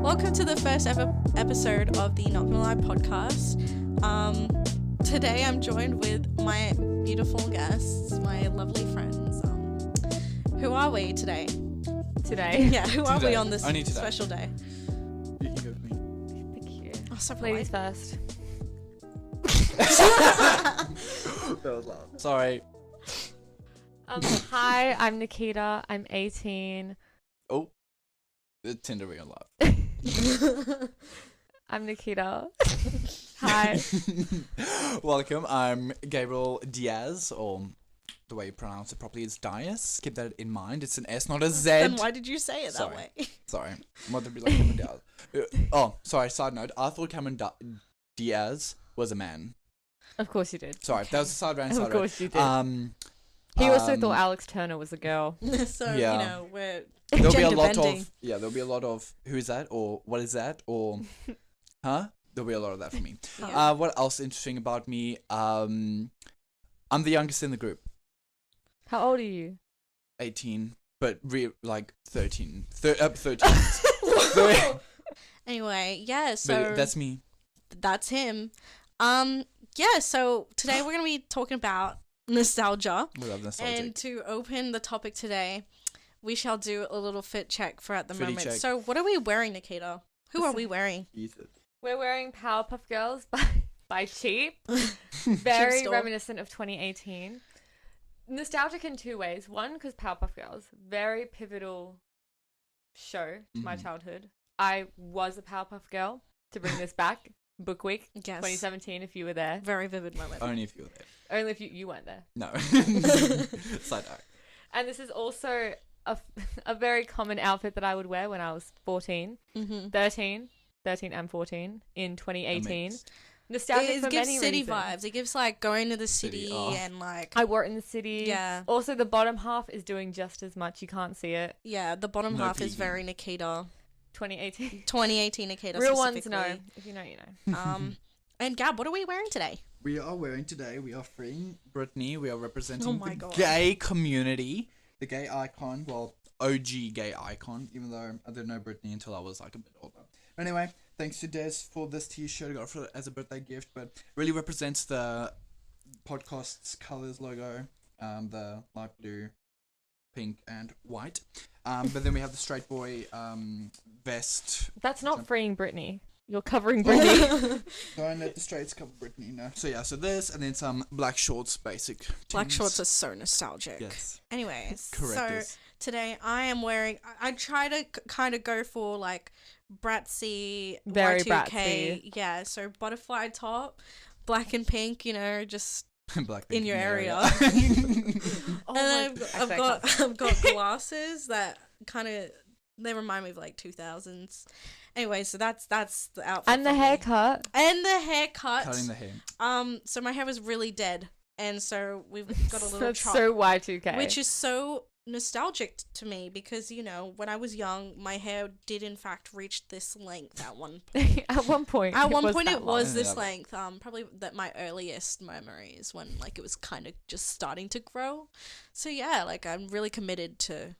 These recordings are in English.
Welcome to the first ever episode of the Ngl I podcast. Today I'm joined with my beautiful guests, my lovely friends. Who are we today? Yeah, who are we on this special day? You can go with me. Thank you. Oh, so Ladies first. That was loud. Sorry. Hi, I'm Nikita. I'm 18. Oh, the Tinder real life. I'm Nikita. Hi. Welcome. I'm Gabriel Diaz, or the way you pronounce it properly is Diaz. Keep that in mind. It's an S, not a Z. Then why did you say it that Sorry. way? Sorry. What would be like Cameron Diaz? Oh, sorry. Side note. I thought Cameron Diaz was a man. Of course you did. Sorry, that was a side rant. Of course you did. He also thought Alex Turner was a girl. So, Yeah. you know, we're There'll be a gender lot bending. of there'll be a lot of who is that or what is that or huh? There'll be a lot of that for me. Yeah. What else interesting about me? I'm the youngest in the group, How old are you? 18, but like 13. 13. Anyway, yeah, so But that's me. that's him. Yeah, so today we're going to be talking about nostalgia. We love nostalgia. And to open the topic today, we shall do a little fit check for at the Fitty moment. check. So what are we wearing, Nikita? Who are we wearing? We're wearing Powerpuff Girls by Cheap. Very store. reminiscent of 2018. Nostalgic in two ways. One, because Powerpuff Girls, very pivotal show to my childhood. I was a Powerpuff Girl, to bring this back. Book Week Yes. 2017, if you were there. Very vivid moment. Only if you were there. Only if you weren't there. No. Side eye. And this is also a very common outfit that I would wear when I was 14, Mm-hmm. 13 and 14 in 2018. Amazed. Nostalgic It for gives many city reasons. vibes. It gives like going to the City, city oh. and like I wore it in the city. Yeah. Also, the bottom half is doing just as much. You can't see it. yeah, the bottom No half is peeking. very Nikita. 2018. 2018 Nikita. Real ones specifically. know. If you know, you know. And Gab, what are we wearing today? We are freeing Brittany. We are representing Oh my the God. gay community. The gay icon. Well, OG gay icon, even though I didn't know Brittany until I was like a bit older. Anyway, thanks to Des for this t-shirt. I got it for, as a birthday gift, but really represents the podcast's colors logo. The light blue, pink, and white. But then we have the straight boy vest. That's not freeing Britney. You're covering Britney. Don't let the straights cover Brittany, no. So yeah, so this, and then some black shorts, basic. Black Tins. shorts are so nostalgic. Yes. Anyways, Correct. so This. today I am wearing. I try to kind of go for like Bratzy, Very Y2K. Bratzy. Yeah, so butterfly top, black and pink. You know, just Black in pink your the area. Oh and my I've God. I've got glasses that kind of they remind me of like 2000s. Anyway, so that's the outfit. And the for me. haircut. And the haircut. Cutting the hair. So my hair was really dead, and so we've got a little That's chop. so Y2K. Which is so nostalgic to me because, you know, when I was young, my hair did in fact reach this length at one point. At one point. At one was point that it was long. this Yeah. length. Probably that my earliest memories when like it was kind of just starting to grow. So yeah, like I'm really committed to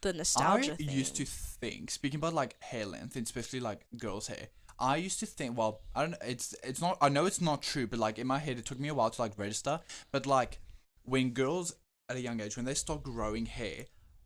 the nostalgia I thing. used to think, speaking about like hair length, and especially like girls' hair, I used to think, well, I don't know, it's not, I know it's not true, but like in my head, it took me a while to like register, but like when girls at a young age, when they start growing hair,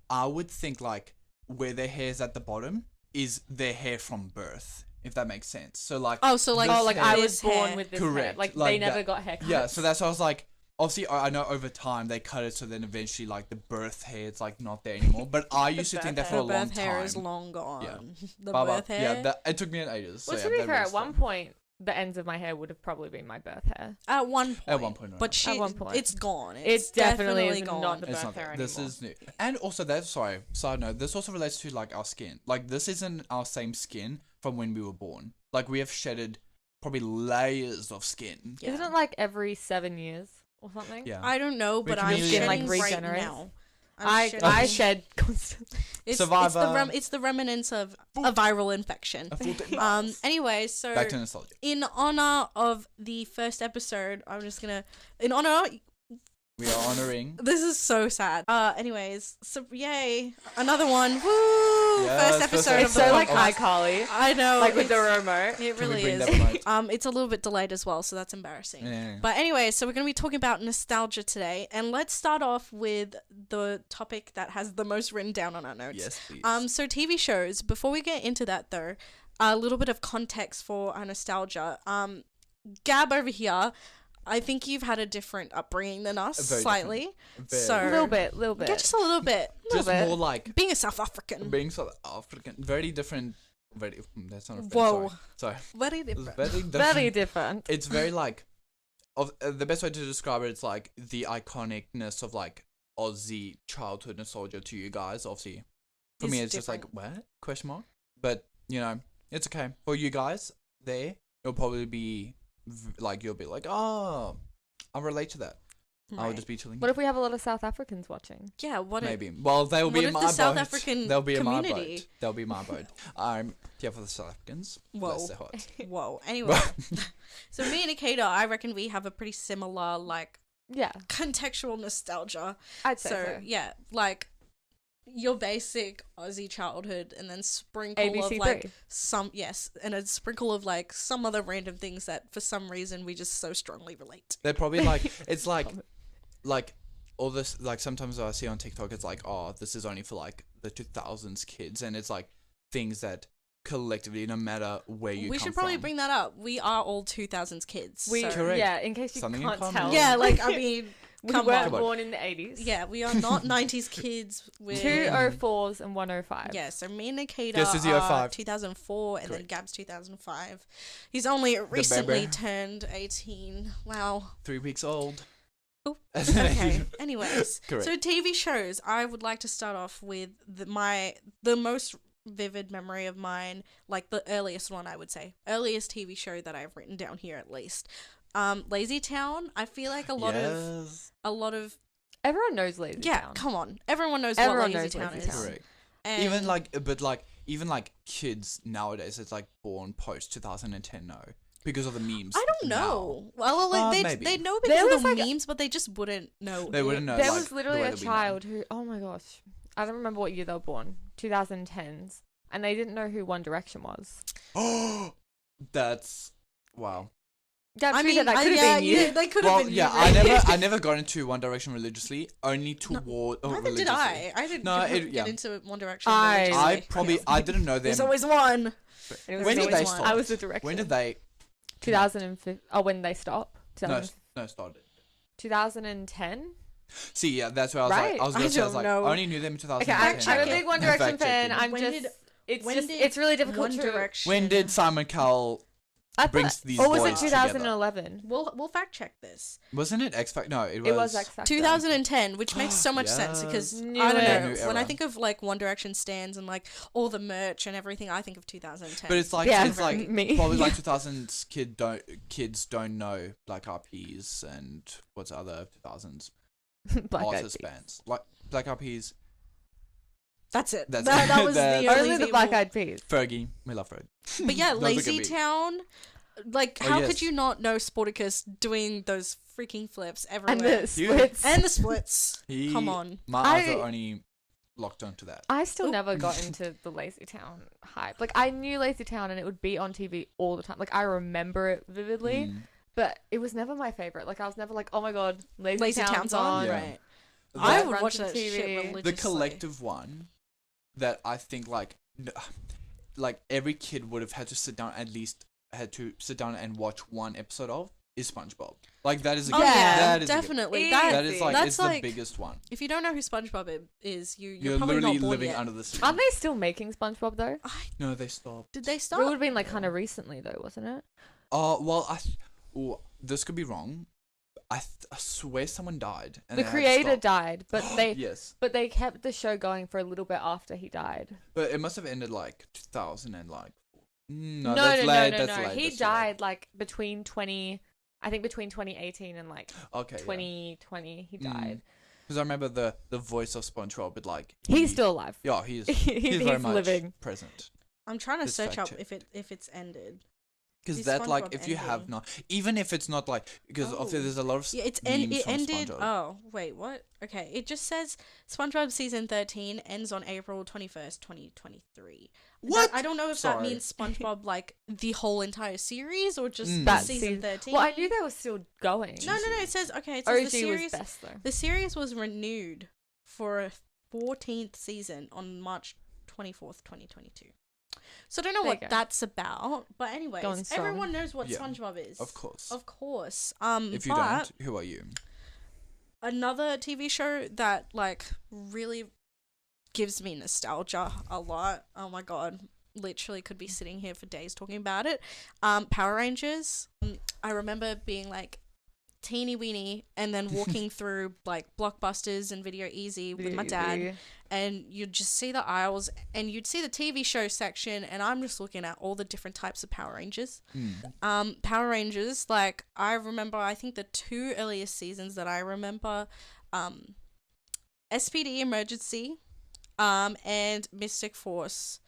I would think like where their hair is at the bottom is their hair from birth, if that makes sense. So like, Oh, so like this Oh, like hair- I this was born hair. with this Correct. hair. Like Like they never that. got haircuts. yeah, so that's why I was like, obviously, I know over time they cut it so then eventually like the birth hair it's like not there anymore. But I used to think that for the a long birth hair time. is long gone. Yeah. The Bye-bye. birth hair. Yeah, it took me an ages. So Well, yeah, to be that fair, really at one stuck. point, the ends of my hair would have probably been my birth hair. At one point. At one point, But right. she, one point. it's gone. It definitely is gone. not the It's birth not hair there. anymore. This is new. And also, that's sorry. Side note. This also relates to like our skin. Like this isn't our same skin from when we were born. Like we have shedded probably layers of skin. Yeah. Isn't it like every 7 years or something? Yeah. I don't know, but I'm chameleon. shedding Like right regenerates? now. I shedding. shed constantly. Survivor. It's the remnants of a viral infection. A full day. Anyway, so Back to nostalgia. in honor of the first episode, I'm just gonna in honor We are honoring. This is so sad. Anyways, so yay, another one. Woo! Yes, First episode It's of the so like podcast. iCarly. I know. Like with the it's- remote. It Can we really bring is. that remote? It's a little bit delayed as well, so that's embarrassing. Yeah. But anyway, so we're going to be talking about nostalgia today, and let's start off with the topic that has the most written down on our notes. Yes, please. So TV shows. Before we get into that, though, a little bit of context for our nostalgia. Gab over here, I think you've had a different upbringing than us, Very slightly. Very- So A little bit. Yeah, just a little bit. just bit. more like Being a South African, being South African. Very different. Very. That's not a French, Whoa. Sorry. very It's different. very different. Very different. It's very like, the best way to describe it, it's like the iconicness of like Aussie childhood nostalgia to you guys. Obviously, for me, it's just like what question mark. But you know, it's okay for you guys. There, it'll probably be like you'll be like, oh, I relate to that. I'll Right. just be chilling. What if we have a lot of South Africans watching? Yeah, what if Maybe. Well, they'll be what in if my the boat. South African They'll be in my community- boat. They'll be in my boat. I'm here for the South Africans. Bless Whoa. their hearts. Whoa. Anyway, so me and Nikita, I reckon we have a pretty similar like Yeah, contextual nostalgia. I'd say So so. yeah, like your basic Aussie childhood, and then sprinkle ABC of like three. some and a sprinkle of like some other random things that for some reason we just so strongly relate. They're probably like, it's like all this, like sometimes I see on TikTok, it's like, oh, this is only for like the 2000s kids. And it's like things that collectively, no matter where you We come should probably from, bring that up. We are all 2000s kids. We so- Correct. yeah. In case you Something in can't common. tell. Yeah, like I mean, we come weren't on. born in the 80s. Yeah, we are not 90s kids. We're 204s and 105. Yeah, so me and Nikita Yes, is are 05. 2004, and then Correct. Gab's 2005. He's only recently baby. turned 18. Wow. 3 weeks old. Oh, okay. Anyways, Correct. so TV shows. I would like to start off with the most vivid memory of mine, like the earliest one, I would say. Earliest TV show that I've written down here at least. Lazy Town. I feel like a lot of Everyone knows Lazy yeah, Town. come on. Everyone knows Everyone what Lazy knows Town Lazy is. Town. Correct. And Even like kids nowadays, it's like born post 2010 no. Because of the memes. I don't know. Well, like, maybe. they know There because of was, the like, memes, but they just wouldn't know. They wouldn't know. There like, was the literally way a that we know. child who, oh my gosh, I don't remember what year they were born, 2010s, and they didn't know who One Direction was. Oh, that's wow. Yeah, I true mean, that could have yeah, been you. yeah, they could have Well, been. yeah, you, I never got into One Direction religiously. Only toward. Neither did religiously. I. I didn't No, get yeah. into One Direction. I religiously. I didn't know them. There's always one. And it was When did always they one. stop? I was the director. When did they? 2005. Oh, when they stop? No, no, started. 2010? See, yeah, that's where I was Right. like, I was I gonna say, I was don't like, know. I only knew them in Okay, 2010. I'm a check big it. One Direction Fact fan. checking. I'm When just, did- it's when just, did it's really difficult One to. Direction. When did Simon Cowell? I brings thought, these or was it boys together? 2011? We'll fact check this. Wasn't it X Factor? No, it was. It was X Factor. 2010, which makes so much sense Yes. because Knew I don't it. know New when I era. think of like One Direction stands and like all the merch and everything, I think of 2010. But it's like Yeah, it's like me. probably like 2000s kids don't know Black Eyed Peas and what's other 2000s Black Eyed artist Peas. bands like Black Eyed Peas, that's it. That's that it. was That's- the Only the Black people- Eyed Peas. Fergie. We love Fergie. But yeah, Don't look at Lazy me. Town. Like, Oh, how yes. could you not know Sporticus doing those freaking flips everywhere? And the splits. And the splits. He- Come on. My eyes I- are only locked onto that. I still Oop. never got into the Lazy Town hype. Like, I knew Lazy Town and it would be on TV all the time. Like, I remember it vividly, Mm. but it was never my favorite. Like, I was never like, oh my god, Lazy, Lazy Town's on. Yeah. Right. The- I That would runs watch on that TV. shit religiously. the collective one that I think like every kid would have had to sit down and watch one episode of is SpongeBob. Like that is a Oh, given. yeah, That is a given. definitely. Easy. That, That is like that's it's like, the biggest one. if you don't know who SpongeBob is, you're You're probably literally not born living yet. under the sea. Aren't they still making SpongeBob though? No, they stopped. Did they It stop? would have been like kind of recently though, wasn't it? Oh well, this could be wrong. I swear someone died. And The they had to creator stop. died, but they Yes, but they kept the show going for a little bit after he died. but it must have ended like 2000 and like. No, no, that's no, late. no, That's no. late. He that's too died like between 2018 and like late. Okay. 2020. He Mm. died. Because I remember the voice of SpongeBob, but like He's still alive. Yeah, he is. He's He's very much living. present. I'm trying to Just search fact up check. if it's ended. Because The that like SpongeBob if you have ending. not, even if it's not like, because Oh. obviously there's a lot of Yeah, it memes from ended. SpongeBob. Oh, wait, what? Okay, it just says SpongeBob season 13 ends on April 21st, 2023. What? I don't know if Sorry. that means SpongeBob like the whole entire series or just Mm. the That season season. 13. Well, I knew they were still going. No, it says okay. It says OG the series. was best though. The series was renewed for a 14th season on March 24th, 2022. So I don't know There you what go. that's about, but anyways, Going strong. everyone knows what Yeah, SpongeBob is. Of course. Of course. If you but don't, who are you? another TV show that like really gives me nostalgia a lot. Oh my god, literally could be sitting here for days talking about it. Power Rangers. I remember being like teeny weeny and then walking through like Blockbusters and Video Easy with my dad, and you'd just see the aisles and you'd see the TV show section, and I'm just looking at all the different types of Power Rangers. Power Rangers, like I remember, I think the two earliest seasons that I remember, SPD Emergency, and Mystic Force.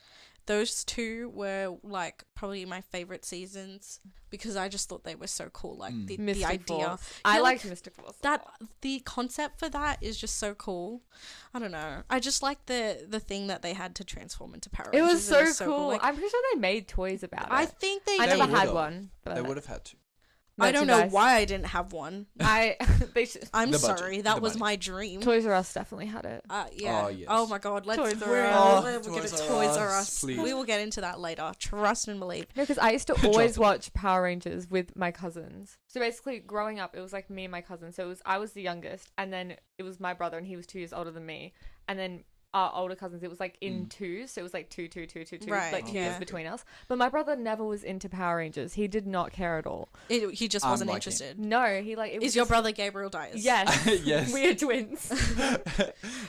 Those two were like probably my favorite seasons because I just thought they were so cool. Like the Mystic idea. Force. I Yeah, liked like, Mystic Force. a That lot. the concept for that is just so cool. I don't know. I just like the thing that they had to transform into Power It Rangers. was so cool. Like, I'm pretty sure they made toys about it. I think they I did. never had would've. one. But They would have had to. I don't know merchandise. why I didn't have one. They should. I'm The budget, sorry. That the was budget. my dream. Toys R Us definitely had it. Yeah. Oh, yes. Oh my god. Let's Toys R we're Us. we're gonna Toys R Toys R Us, Us. please. We will get into that later. Trust and believe. No, because I used to Trust always me. watch Power Rangers with my cousins. So basically, growing up, it was like me and my cousin. So I was the youngest, and then it was my brother, and he was 2 years older than me. And then our older cousins, it was like in twos, so it was like two, Right, like 2 yeah. years between us. But my brother never was into Power Rangers. He did not care at all. He just I'm wasn't like interested. No, he like it was Is your just- brother Gabriel Dyers? Yes, Yes. we are twins.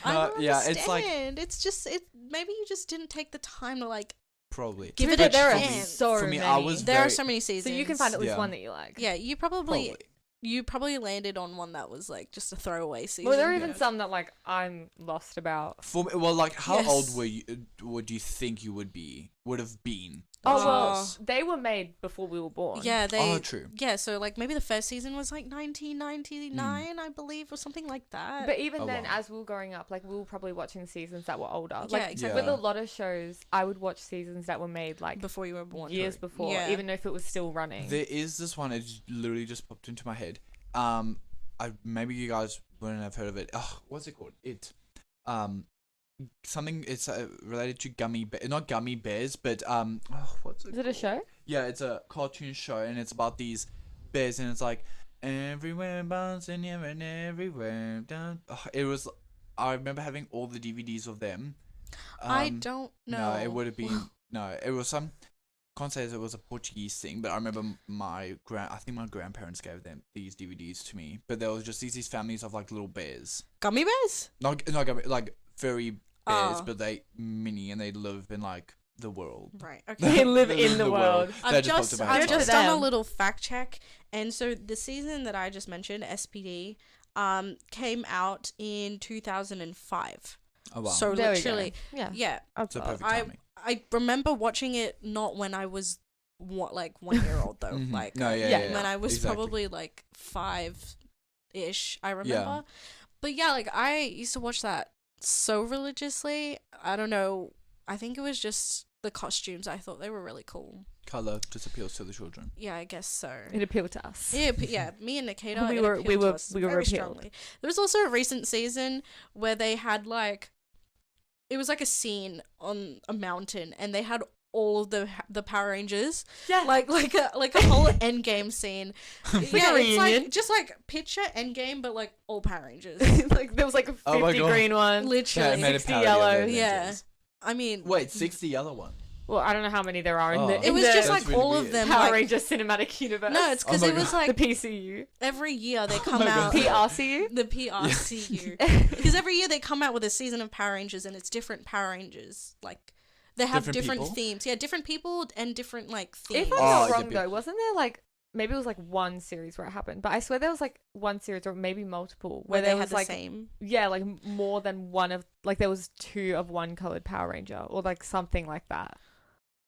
I don't yeah, understand. it's like It's just maybe you just didn't take the time to like probably. give it But a there are chance. so For me, many. I was There are very- so many So seasons. you can find at least Yeah. one that you like. Yeah, you probably landed on one that was like just a throwaway season. Well, there are even Yeah. some that like I'm lost about. For me, well, like how Yes. old were you? Would you think you would have been? Oh Oh. well, they were made before we were born. Yeah, Oh, true. Yeah, so like maybe the first season was like 1999, I believe, or something like that. But even Oh, then, wow. as we were growing up, like we were probably watching seasons that were older. Yeah, Like exactly. with a lot of shows, I would watch seasons that were made like Before you were born. years before, Yeah. even if it was still running. There is this one. It literally just popped into my head. Maybe you guys wouldn't have heard of it. Oh, what's it called? Something. It's related to not gummy bears, but what's it? Is it a show? Yeah, it's a cartoon show, and it's about these bears, and it's like everywhere bouncing here and everywhere down. It was. I remember having all the DVDs of them. I don't know. No, it would have been no. It was some. Can't say it was a Portuguese thing, but I remember I think my grandparents gave them these DVDs to me. But there was just these families of like little bears, Gummy bears? not like furry bears, Oh. but they mini and they live in like the world. Right. Okay. They live in the world. That I've just just popped in my I've head. just Good for done a them. little fact check, and so the season that I just mentioned, SPD, came out in 2005. Oh wow. So There we go. literally, Yeah. yeah. That's So what I was- perfect I timing. I remember watching it not when I was like 1 year old though, Mhm. like No, yeah, yeah, yeah, when I was exactly. probably like 5-ish. I remember, but yeah, like I used to watch that so religiously. I don't know. I think it was just the costumes. I thought they were really cool. Color just appeals to the children. Yeah, I guess so. It appealed to us. Yeah, me and Nikita. We it were- appealed we to were- us we were very appealed. strongly. There was also a recent season where they had like, it was like a scene on a mountain, and they had all of the Power Rangers, Yeah. like a whole Endgame scene. a Yeah, it's like reunion. just like picture Endgame, but like all Power Rangers. Like there was like a 50 Oh my God. green one. Literally, Yeah, it made a 60 parody of yellow. the Yeah. Avengers. I mean, Wait, 60 yellow one. Well, I don't know how many there are in Oh. the. it in was the just That's like really all of weird. them. Power Like, Ranger cinematic universe. no, it's because Oh my it was God. the like PCU. every year they come my out. God. PRCU. The PRCU. Because every year they come out with a season of Power Rangers, and it's different Power Rangers. Like they have Different different people? themes. Yeah, different people and different like themes. If I'm Oh, not yeah, wrong but- though, wasn't there like maybe it was like one series where it happened, but I swear there was like one series or maybe multiple where where there they was had the like same. yeah, like more than one of like there was 2 of one colored Power Ranger or like something like that.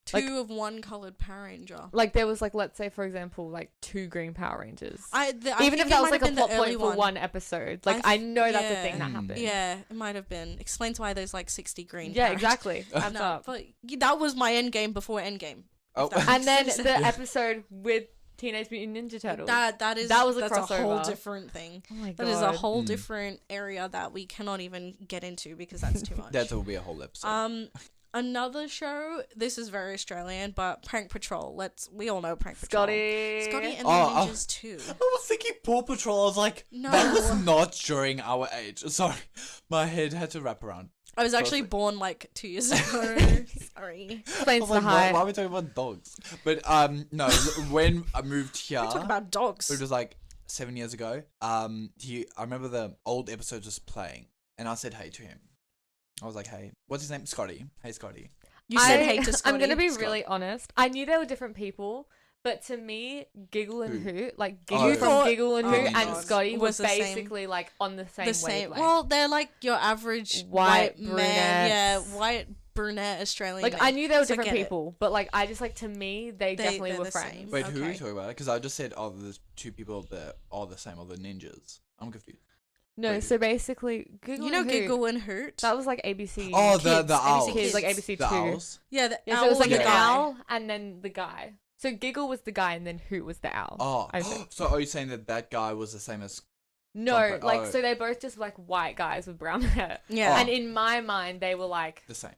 two of one colored Power Ranger. Like there was like, let's say for example, like 2 green Power Rangers. I Even if think that it was might like have a been the plot point early for one episode. Like I know that's a thing that happened. Yeah, it might have been. Explains why there's like 60 green. Yeah, Power Rangers. exactly. Adds No, up. but that was my Endgame before Endgame. Oh. And then the episode with Teenage Mutant Ninja Turtles. That was a that's crossover. a Whole different thing. Oh my god. That is a whole different area that we cannot even get into because that's too much. That will be a whole episode. Another show. This is very Australian, but Prank Patrol. We all know Prank Patrol. Scotty and the Ninjas too. I was thinking Paw Patrol. I was like, No. that was not during our age. Sorry, my head had to wrap around. I was actually born like 2 years ago. Sorry. Explains I was the like, high. why are we talking about dogs? But no, when I moved here, We talk about dogs. it was like 7 years ago. I remember the old episode was playing, and I said hey to him. I was like, hey, what's his name? Scotty. Hey, Scotty. You said hey to Scotty. I'm gonna be Scott. really honest. I knew they were different people, but to me, Giggle and Hoot, like Giggle Oh. from Giggle and Oh Hoot my and God. Scotty Was was the same- basically like on the same The same. wavelength. Well, they're like your average White man. Yeah, brunettes. white brunette Australian. like man. I knew they were So different get it. people, but like I just like to me, they definitely they're were the friends. same. Wait, who are you Okay. talking about? Because I just said, oh, there's 2 people that are the same, or the ninjas. I'm confused. No, Wait. so basically, Giggle You know and Hoot, Giggle and Hoot? that was like ABC. Oh, Kids, the ABC owls. Kids, like ABC The 2. owls. Yeah, the Yeah, so it was owl like and an the guy. owl and then the guy. So Giggle was the guy and then Hoot was the owl. Oh, I think. so are you saying that guy was the same as? No, Jumper. like Oh. so they both just like white guys with brown hair. Yeah. And in my mind, they were like The same.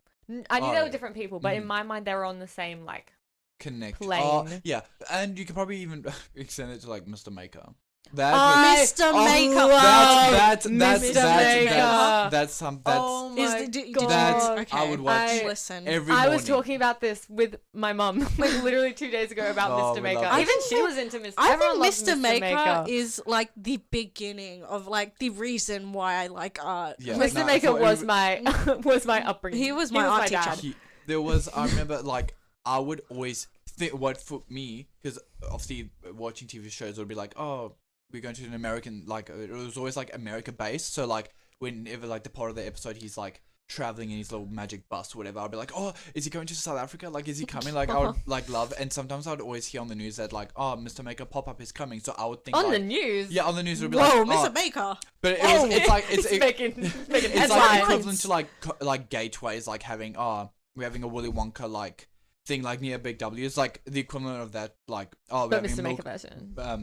I knew Oh, they were yeah. different people, but in Mhm. my mind, they were on the same like. Connect. Plane. Oh, yeah, and you can probably even extend it to like Mr. Maker. That Mr. Maker. That's Mr. Maker. that's some Oh that's my Is the, god! That's- okay. I would watch Listen. every I morning. was talking about this with my mum like literally 2 days ago about Oh, Mr. we Maker. love Even Mr. she was into Mr. I Everyone think loves Mr. Maker is like the beginning of like the reason why I like art. Yeah, Mr. no, Maker so was it- my was my upbringing. He was my art teacher. dad. There was, I remember, like, I would always think, what for me, because obviously watching TV shows would be like, oh, we're going to an American, like, it was always like America based. So, like, whenever, like, the part of the episode he's like traveling in his little magic bus or whatever, I'd be like, oh, is he going to South Africa? Like, is he coming? Like, I would, like, love, and sometimes I would always hear on the news that, like, oh, Mr. Maker pop up is coming. So I would think, On like, the news. yeah, on the news it would be Whoa, like, Mr. oh, Maker. but it was, it's like, it's making it's like headlines. equivalent to like gateways, like having we're having a Willy Wonka like thing like near Big W. It's like the equivalent of that, like we're But having Mr. a Maker milk, version. Mr. Well,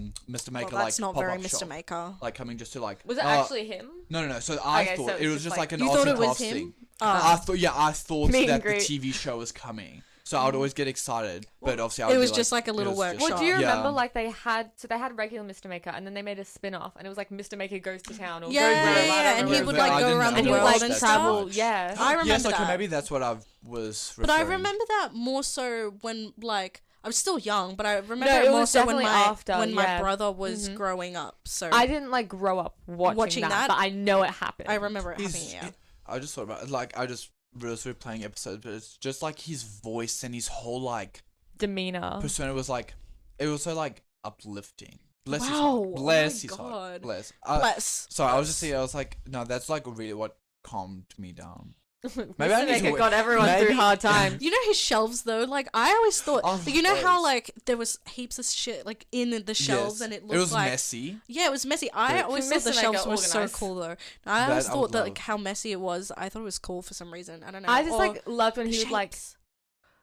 Maker that's like not pop-up very Mr. shop, Maker. like coming just to like. Was it actually him? No. So I Okay, thought so it it's was just just like- like an You arts thought and it was crafts him? thing. Oh. I thought Meet and that the greet. TV show was coming. So I would always get excited, but obviously I would It was be just like a little it was just- workshop. Well, do you Yeah. remember like they had regular Mr. Maker and then they made a spin-off and it was like Mr. Maker goes to town or Yeah, goes yeah, wherever, yeah, I don't and know he where. would But like I go didn't around know the and he would world like and travel. stuff. Yeah. I remember Yes, okay, that. maybe that's what I was. But I referring. remember that more so when like I was still young, but I remember No, it it more was so when definitely my after, when my yeah. brother was Mhm. growing up. So I didn't like grow up watching that? that, but I know it happened. I remember it He's- happening. I just thought about it, like I just was replaying episodes, but it's just like his voice and his whole like Demeanor. persona was like, it was so like uplifting. Bless his Wow, heart. oh Bless my his God. heart. Bless. Bless. Sorry, I was just saying, I was like, no, that's like really what calmed me down. Maybe Mr. I need to Maker wait- got everyone maybe- through hard times. You know his shelves though. Like I always thought, Oh, like, you know how yes. like there was heaps of shit like in the shelves, Yes. and it looked It was like messy. yeah, it was messy. I But- always Mr. thought the shelves Maker were so organised. cool though. I That always I thought would that love. like how messy it was. I thought it was cool for some reason. I don't know. I just Or like loved when he was like shapes.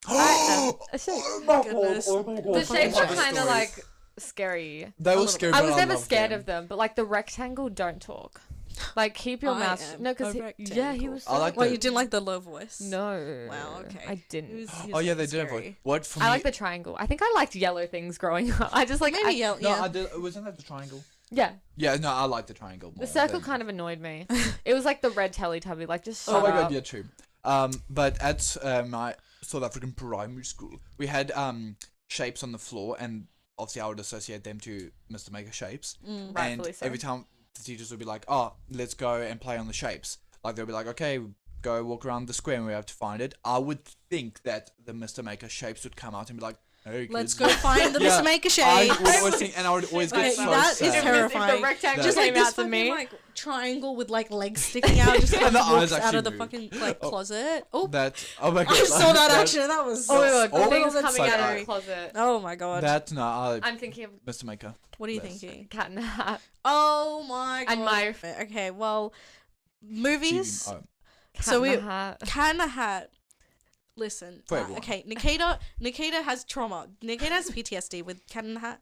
Oh a shape. my Goodness. god! Oh my god! The shapes were The kind of stories. like scary. They a were little scary. I but was never loved scared of them, but like the rectangle don't talk. Like keep your I mouth. am No, because a yeah, he rectangle. was. I like Well, the- you didn't like the low voice. No. Wow. Okay. I didn't. He was Oh yeah, they scary. did. Avoid. What for I me? like the triangle. I think I liked yellow things growing up. I just like Maybe yellow. No, Yeah. I did. Wasn't that the triangle? yeah. Yeah, no, I like the triangle more. The circle than- kind of annoyed me. It was like the red Teletubby, like just Oh shut my up. god, yeah, true. But at my South African primary school, we had shapes on the floor, and obviously I would associate them to Mr. Maker shapes. Mm. Rightfully And so. every time the teachers would be like, "Oh, let's go and play on the shapes." Like they'll be like, "Okay, go walk around the square, and we have to find it." I would think that the Mr. Maker shapes would come out and be like, Hey, Let's kids. go find the Yeah, Mr. Maker I shade. would always think, and I would always Okay, get so that is sad. terrifying. If the rectangle Just came like this out to fucking me. like triangle with like legs sticking out, just kind And of the eyes walks out actually of the move. fucking like closet. Oh, Oh my god. I saw that action. That was Oh my god, a little things bit coming out of scary. the closet. Oh my god. That no, I'm thinking of Mr. Maker. What are you Bless. thinking? Cat in the Hat. Oh my god. And my Okay, well, movies. TV, Cat So in we- the Hat. Cat in the Hat. Listen. For everyone. Okay, Nikita has trauma. Nikita has PTSD with Cat in the Hat.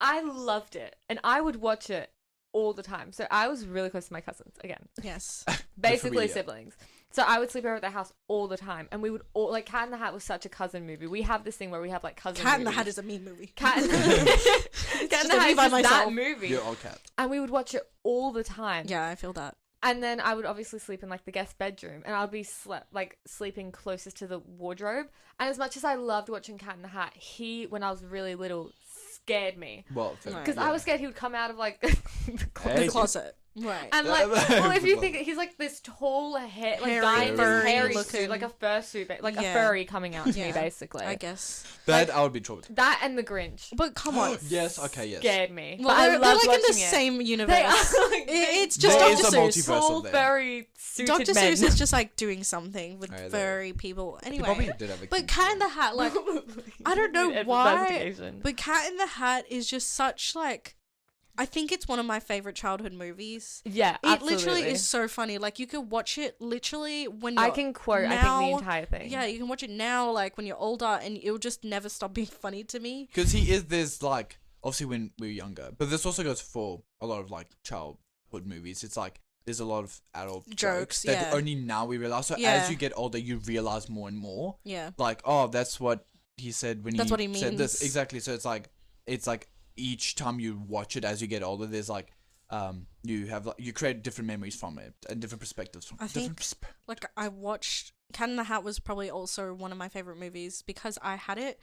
I loved it, and I would watch it all the time. So I was really close to my cousins again, Yes. basically familia. siblings. So I would sleep over at their house all the time, and we would all like Cat in the Hat was such a cousin movie. We have this thing where we have like cousin. Cat in the movies. Hat is a mean movie. Cat in the Hat. Cat in the a Hat me is by just that myself. movie, You're all cat. and we would watch it all the time. Yeah, I feel that. And then I would obviously sleep in like the guest bedroom, and I'd be sleeping closest to the wardrobe. And as much as I loved watching Cat in the Hat, he, when I was really little, scared me Well, fair, Right. because I was scared he would come out of like the The Hey. closet. Right. and like, well, if you think he's like this tall hair, like Hairy, guy in this furry hairy looking. suit, like a fursuit, like Yeah. a furry coming out to me, Yeah, basically. I guess. that I would be traumatized. That and the Grinch But come on. Yes. Okay. Yes. scared me. Well, but I they're loved like in the watching it. same universe. They are like It's just There Dr. is a Seuss. multiverse tall, of them. furry suited Dr. men. Seuss is just like doing something with Oh, yeah, furry people. He probably Anyway. did have a But kid, Cat in so- the Hat, like, I don't know It's why, investigation. but Cat in the Hat is just such like, I think it's one of my favorite childhood movies. Yeah, It literally absolutely. is so funny. Like you could watch it literally when you're I can quote, I think, now- the entire thing. Yeah, you can watch it now, like when you're older, and it'll just never stop being funny to me. Because there's like, obviously when we were younger, but this also goes for a lot of like childhood movies. It's like, there's a lot of adult Jokes, that yeah. only now we realize. So Yeah. as you get older, you realize more and more. Yeah. Like, oh, that's what he said when That's what he said this. means. Exactly. So it's like each time you watch it as you get older, there's like, you have like, you create different memories from it and different perspectives from I different think- Like I watched Cat in the Hat was probably also one of my favorite movies because I had it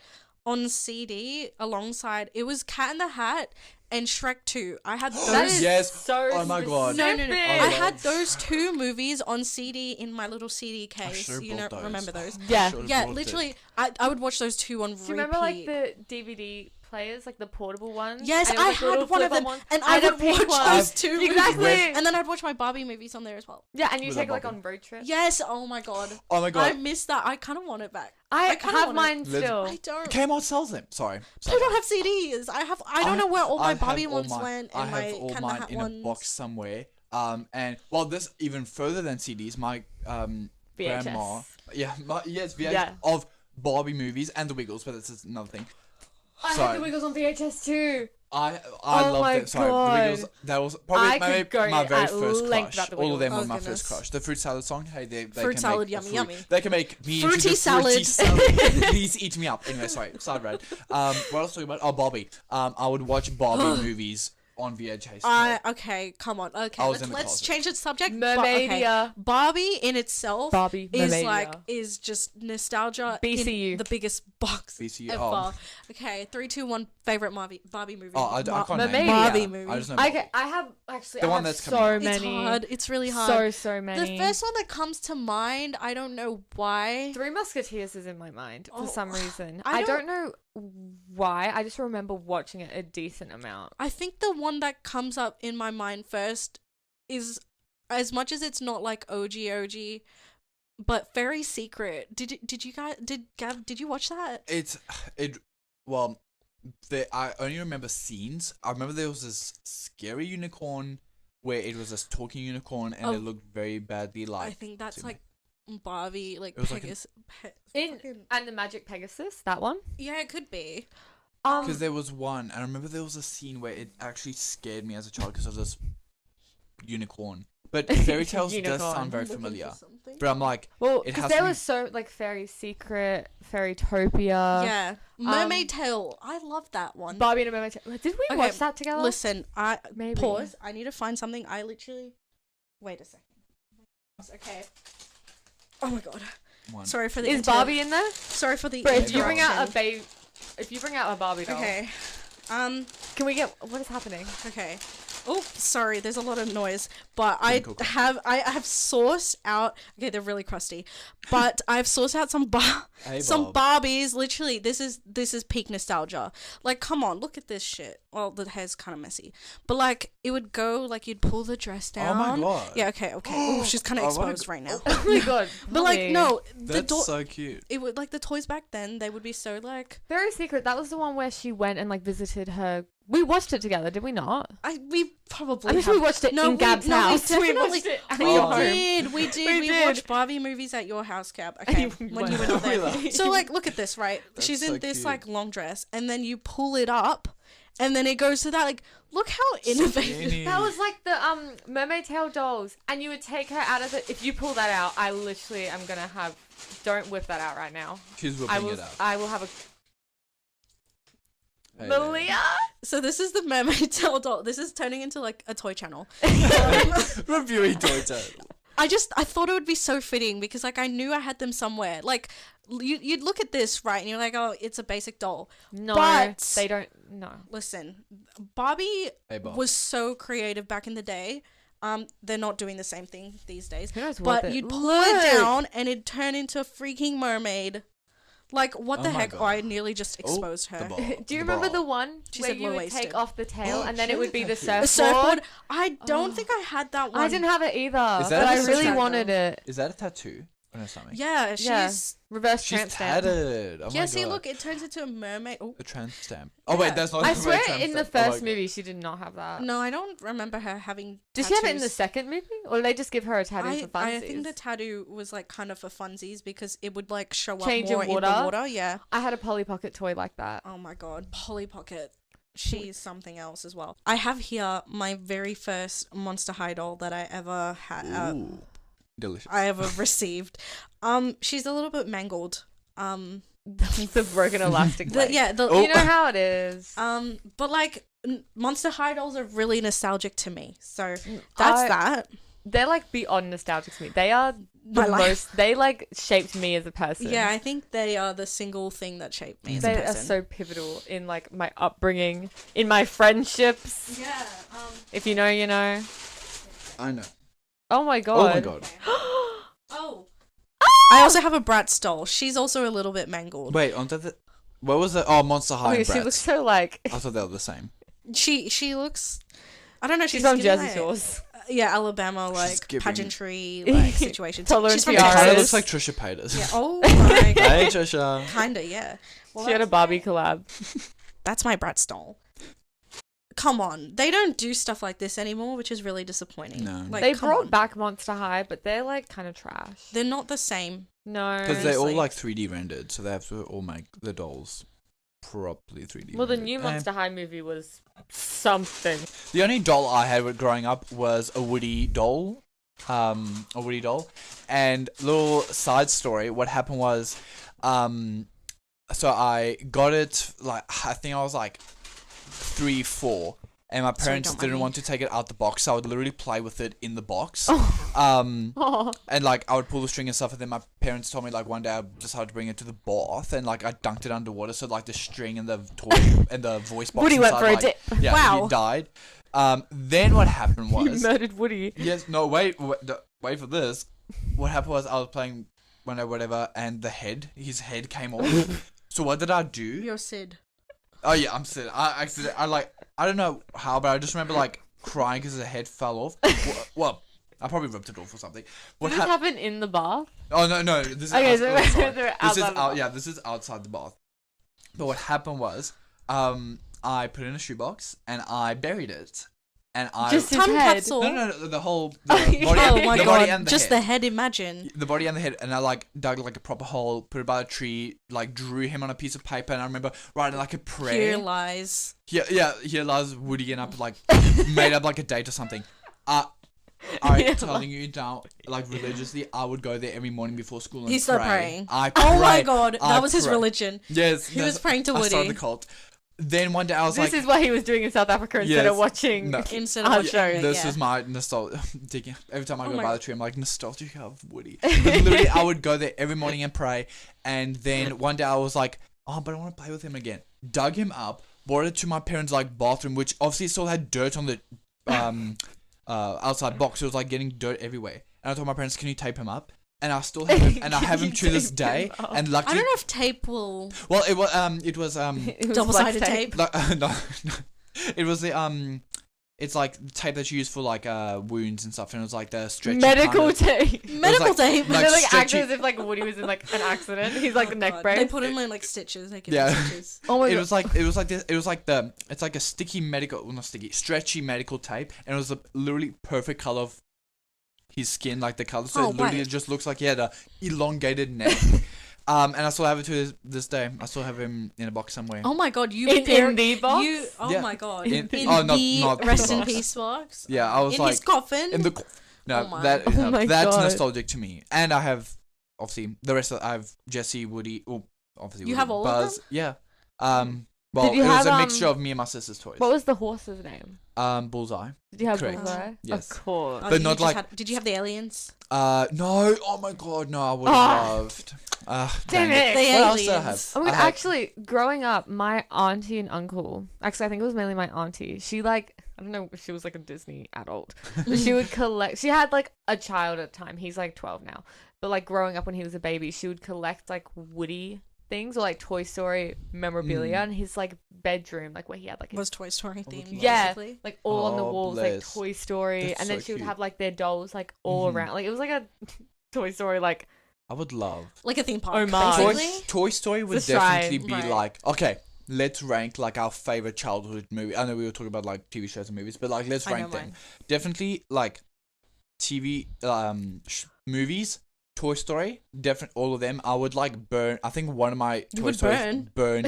on CD alongside. It was Cat in the Hat and Shrek 2. I had those. That is Yes. so Oh my God. No, specific. I Oh, had yeah. those two movies on CD in my little CD I case. should've You know, bought those. remember those? Yeah. Should've Yeah, bought it. literally, I would watch those two on repeat. Do you remember like the DVD players, like the portable ones? Yes, And it was, I like, little had one of flip-on them, ones? and I I had a would pink watch one. those two movies. Exactly. And then I'd watch my Barbie movies on there as well. Yeah, and you With take a it like Barbie. on road trips. Yes, oh my god. Oh my I god. missed that. I kind of want it back. I kinda have want mine Let's- still. I don't. Kmart sells them. Sorry. I don't have CDs. I don't know where all my I have Barbie all ones mine- went I and my have all Cat in the mine Hat in ones. a box somewhere. And well, this even further than CDs. My VHS. grandma, VHS Yeah. of Barbie movies and the Wiggles, but this is another thing. I Sorry. had the Wiggles on VHS too. I Oh love my it. Sorry, God. the Wiggles. That was probably I could go my very at first length crush. about the All of them Wiggles. were Oh, my first goodness. crush. The fruit salad song. Hey, they Fruit can salad, make a yummy, fruit- yummy. They can make me Fruity into the salad. fruity salad. Please eat me up. Anyway, sorry. Side red. What else talking about? Oh, Barbie. I would watch Barbie movies on VHS. Okay, come on. Okay, I was in the let's closet. change the subject. Mermaidia. Barbie in itself Barbie, is Mermaidia. like is just nostalgia. BCU. In the biggest box BCU, ever. oh. Okay, 3, 2, 1. Favorite Barbie movie. Oh, I can't name Mermaidia. it. Barbie movie. I just know Okay, I have actually The I one have that's so coming out. It's many. hard. It's really hard. So many. The first one that comes to mind, I don't know why. Three Musketeers is in my mind for Oh, some reason. I I don't know why. I just remember watching it a decent amount. I think the one that comes up in my mind first is, as much as it's not like OG, but Very Secret. Did you guys did you watch that? Well, I only remember scenes. I remember there was this scary unicorn where it was this talking unicorn and Oh. it looked very badly I like. think that's to me. like Barbie, like It was like Pegasus. And the Magic Pegasus, that one. Yeah, it could be. Because there was one, and I remember there was a scene where it actually scared me as a child because of this unicorn. But Fairy Tales does Unicorn. sound very Looking for familiar. something. But I'm like, well, it because has there to be- was so like Fairy Secret, Fairytopia, Yeah, Mermaid Tale. I love that one. Barbie and a Mermaid. Did we Okay, watch that together? Listen, Maybe. pause. I need to find something. I literally. Wait a second. Okay. Oh my god. one. Sorry for the. Is Barbie in there? Sorry for the. Bro, if you bring out a interruption. if you bring out a Barbie doll, Okay. can we get what is happening? Okay. Oh, sorry, there's a lot of noise. But I Cool. have sourced out. Okay, they're really crusty, but I've sourced out some Hey, some Bob. Barbies. Literally, this is peak nostalgia. Like, come on, look at this shit. Well, the hair's kind of messy, but like, it would go like you'd pull the dress down. Oh my god. Yeah. Okay. Oh, she's kind of I wanna exposed right now. Oh my god. But like, Bobby. no, the That's so cute. it would like the toys back then. They would be so like. Very secret. That was the one where she went and like visited her. We watched it together, did we not? We probably. I'm sure we watched it in Gab's house. We We definitely watched it at we your home. did. We did. We We did. watched Barbie movies at your house, Gab. Okay, when you were not there. Really? So like, look at this, right? That's She's in so this cute. like long dress, and then you pull it up, and then it goes to that. Like, look how innovative. Skinny. That was like the mermaid tail dolls, and you would take her out of it. If you pull that out, I literally am gonna have. Don't whip that out right now. She's I whipping will. it out. I will have a. Hey, Malia. So this is the mermaid tail doll. This is turning into like a toy channel. Reviewing toy town. I thought it would be so fitting because like I knew I had them somewhere. Like you'd look at this, right, and you're like, oh, it's a basic doll. No, But- they don't. No. Listen, Barbie Hey, Bob. was so creative back in the day. They're not doing the same thing these days. Who knows what? But you'd pull it down and it'd turn into a freaking mermaid. Like, what Oh the my heck? God. Oh, I nearly just exposed the her. ball. Do you remember ball. the one She where said you would low-waisted. take off the tail and then she it would had be a the tattoo. The surfboard? surfboard. I don't think I had that one. I didn't have it either, Is that but I a really tattoo? wanted it. Is that a tattoo? Or no, something? Yeah, she's. Yeah. Reverse She's tramp stamp. tatted. Oh Yeah, my see, god. look, it turns into a mermaid. Oh. A tramp stamp. Oh Yeah. wait, that's not. I the swear tramp in the stamp. Oh my first God. movie she did not have that. No, I don't remember her having. Did she have it in the tattoos. second movie? Or did they just give her a tattoo for funsies? I think the tattoo was like kind of for funsies because it would like show Change up more in in the water? water. Yeah. I had a Polly Pocket toy like that. Oh my god, Polly Pocket. She's something else as well. I have here my very first Monster High doll that I ever had. Ooh, delicious. I ever received. She's a little bit mangled. The broken elastic leg. Yeah. Oh. You know how it is. But like Monster High dolls are really nostalgic to me. So that's I- that. They're like beyond nostalgic to me. They are the My life. most. They like shaped me as a person. Yeah, I think they are the single thing that shaped me as a They are person. so pivotal in like my upbringing, in my friendships. Yeah. If you know, you know. I know. Oh my god. Oh my god. Oh. I also have a Bratz doll. She's also a little bit mangled. Wait, onto the. What was it? Oh, Monster High. Oh, and she Bratz. looks so like. I thought they were the same. She looks. I don't know. She's from getting, Jersey like, Shores. Yeah, Alabama, She's like giving- pageantry, like situation. Tolerant She's from It kind of Tiaras. looks like Trisha Paytas. Yeah. Oh my god. Hey, Trisha. Kinda, yeah. Well, She had a Barbie collab. that's my Bratz doll. Come on, they don't do stuff like this anymore, which is really disappointing. No. Like, They come brought on. back Monster High, but they're like kind of trash. They're not the same. No. Because they're all Honestly. like 3D rendered, so they have to all make the dolls properly 3D. Well, the rendered. new And Monster High movie was something. The only doll I had with growing up was a Woody doll. And little side story, what happened was, so I got it, like, I think I was like 3, 4. And my Sorry, parents don't mind didn't me. want to take it out the box, so I would literally play with it in the box. Oh. And like I would pull the string and stuff, and then my parents told me like one day I decided to bring it to the bath, and like I dunked it underwater, so like the string and the toy and the voice box Woody went inside, for a like, dip. Yeah, Wow. he died. Then what happened You was murdered Woody. yes, no, wait for this. What happened was I was playing whatever, and his head came off. So what did I do? You're Sid. Oh yeah, I'm sitting. I don't know how, but I just remember like crying because the head fell off. Well, I probably ripped it off or something. What Did this happened? happen in the bath? Oh no, this is Okay, outside, so sorry. they're This outside is the bath. yeah, this is outside the bath. But what happened was, I put it in a shoebox and I buried it, and I Just his Time head. capsule. no, the whole Oh, body, yeah. Oh my the god. body and the Just head. the head, imagine. The body and the head, and I like dug like a proper hole, put it by a tree, like drew him on a piece of paper, and I remember writing like a prayer. Here lies. Here lies Woody, and I like made up like a date or something. I'm Yeah. telling you now, like religiously, I would go there every morning before school and He started pray. praying. I Oh my prayed. god, I that was his prayed. religion. Yes, He was praying to I started Woody. the cult. Then one day I was This like, is what he was doing in South Africa instead of Yes. watching. No. Instead of I'll watching show you. it, this yeah. is my nostalgia. Every time I Oh go my by God. the tree, I'm like nostalgic of Woody. But literally, I would go there every morning and pray. And then one day I was like, oh, but I want to play with him again. Dug him up, brought it to my parents' like bathroom, which obviously still had dirt on the outside box. It was like getting dirt everywhere. And I told my parents, "Can you tape him up?" And I still have him, and I have him to this day. And I luckily, don't know if tape will. well, it was It was Double-sided flex tape. like, no, it was the it's like tape that's used for like wounds and stuff, and it was like the stretchy medical kind of, tape. Medical like- tape. like They're like stretchy- acting as if like Woody was in like an accident. He's like Oh the neck God. brace. They put him in like stitches. They give Yeah. him stitches. Oh my it god. was like this. It was like it's like a sticky medical, well, not sticky, stretchy medical tape, and it was a literally perfect color of his skin, like the color. So Oh, it literally right. just looks like he had a elongated neck. And I still have it to this day. I still have him in a box somewhere. Oh my God, you in parent- the box. You. Oh Yeah. my God. In- In oh, the not the rest in box. peace box. Yeah, I was in like his coffin. in the. No, Oh my. that Oh my that's God. nostalgic to me. And I have obviously the rest of I have Jesse, Woody. Oh, obviously You Woody, have all of Buzz. Yeah. Well, Did you it was have, a mixture of me and my sister's toys. What was the horse's name? Bullseye. Did you have Correct. Bullseye? Yes. Of course. Oh, but you not just like- Did you have the aliens? No. Oh my God, no. I would have Ah. loved. Damn it. The What else did I aliens. have? Oh my God, I had- actually, growing up, my auntie and uncle, actually, I think it was mainly my auntie. She like, I don't know if she was like a Disney adult, but she would collect. She had like a child at the time. He's like 12 now, but like growing up when he was a baby, she would collect like Woody things or like Toy Story memorabilia in his like bedroom, like where he had like his Was Toy Story themed? Yeah. basically? like all on the Oh, walls, bless. like Toy Story, That's and then so she would cute. have like their dolls like all Mhm. around. Like it was like a Toy Story like I would love. Like a theme park. Homage. Basically. Toy Story would It's a shrine, definitely be right. like, okay, let's rank like our favorite childhood movie. I know we were talking about like TV shows and movies, but like let's I know rank them. mine. Definitely like TV movies. Toy Story, definitely all of them. I would like burn. I think one of my You Toy would Stories burn.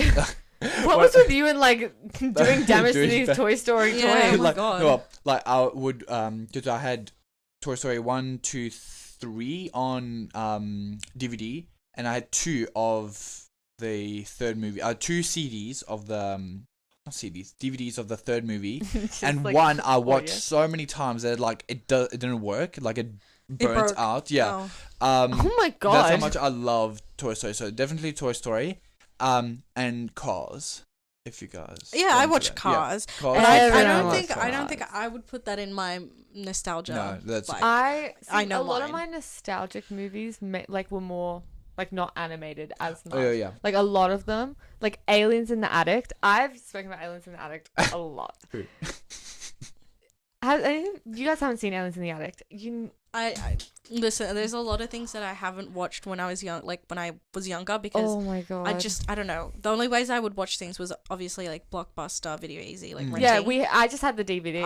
what was with you and like doing damage to Doing these bad- Toy Story Yeah. toys? Oh my like, God. no, like I would because I had Toy Story 1, 2, 3 on DVD, and I had 2 of the third movie. 2 CDs of the not CDs, DVDs of the third movie, Just, and like, one I watched audio. so many times that like it didn't work, like it burnt broke. out. Yeah. Oh. Oh my god. That's how much I love Toy Story. So definitely Toy Story, and Cars. If you guys. Yeah, go I into watch that. Cars. Yeah, Cars. But Everyone I don't loves think Cars. I would put that in my nostalgia. No, that's- like, I I know a lot of mine. my nostalgic movies like were more like not animated as much. Oh yeah. Like a lot of them, like Aliens in the Attic. I've spoken about Aliens in the Attic a lot. Who? You guys haven't seen Aliens in the Attic? I listen. There's a lot of things that I haven't watched when I was young, like when I was younger, because Oh my god. I don't know. The only ways I would watch things was obviously like Blockbuster, Video Easy, like renting. Yeah, I just had the DVD.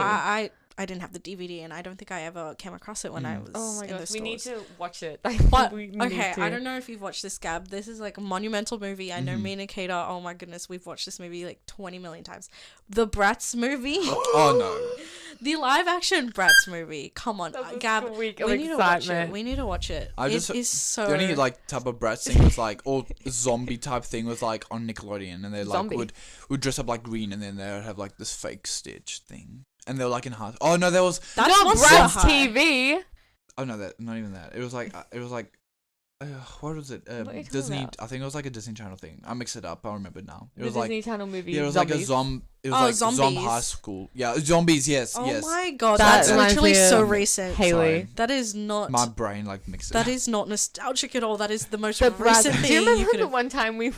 I didn't have the DVD, and I don't think I ever came across it when I was. Oh my in the gosh, we need stores. to watch it. But We need okay, I to. don't know if you've watched this, Gab. This is like a monumental movie. I know me and Nikita. Oh my goodness, we've watched this movie like 20 million times. The Bratz movie. Oh no. The live action Bratz movie. Come on, That was Gab. a week We of need to watch it. excitement. We need to watch it. I It just- is so. The only like type of Bratz thing was like all zombie type thing was like on Nickelodeon, and they like Zombie. would dress up like green, and then they would have like this fake Stitch thing, and they were like in heart. Oh no, there was. That's Not Monster Bratz High. TV. Oh no, that not even that. It was like what was it? What are you talking Disney. about? I think it was like a Disney Channel thing. I mixed it up. I remember now. It The was like Disney Channel movie. yeah, it was Zombies. like a It was Oh, like zombies. High School. Yeah, zombies. Yes, Oh yes. my god, That that's reminds literally me so of recent. Haley. Sorry. That is not. My brain like mixed it. That is not nostalgic at all. That is the most The recent Bratz. thing Do you remember could the have. one time we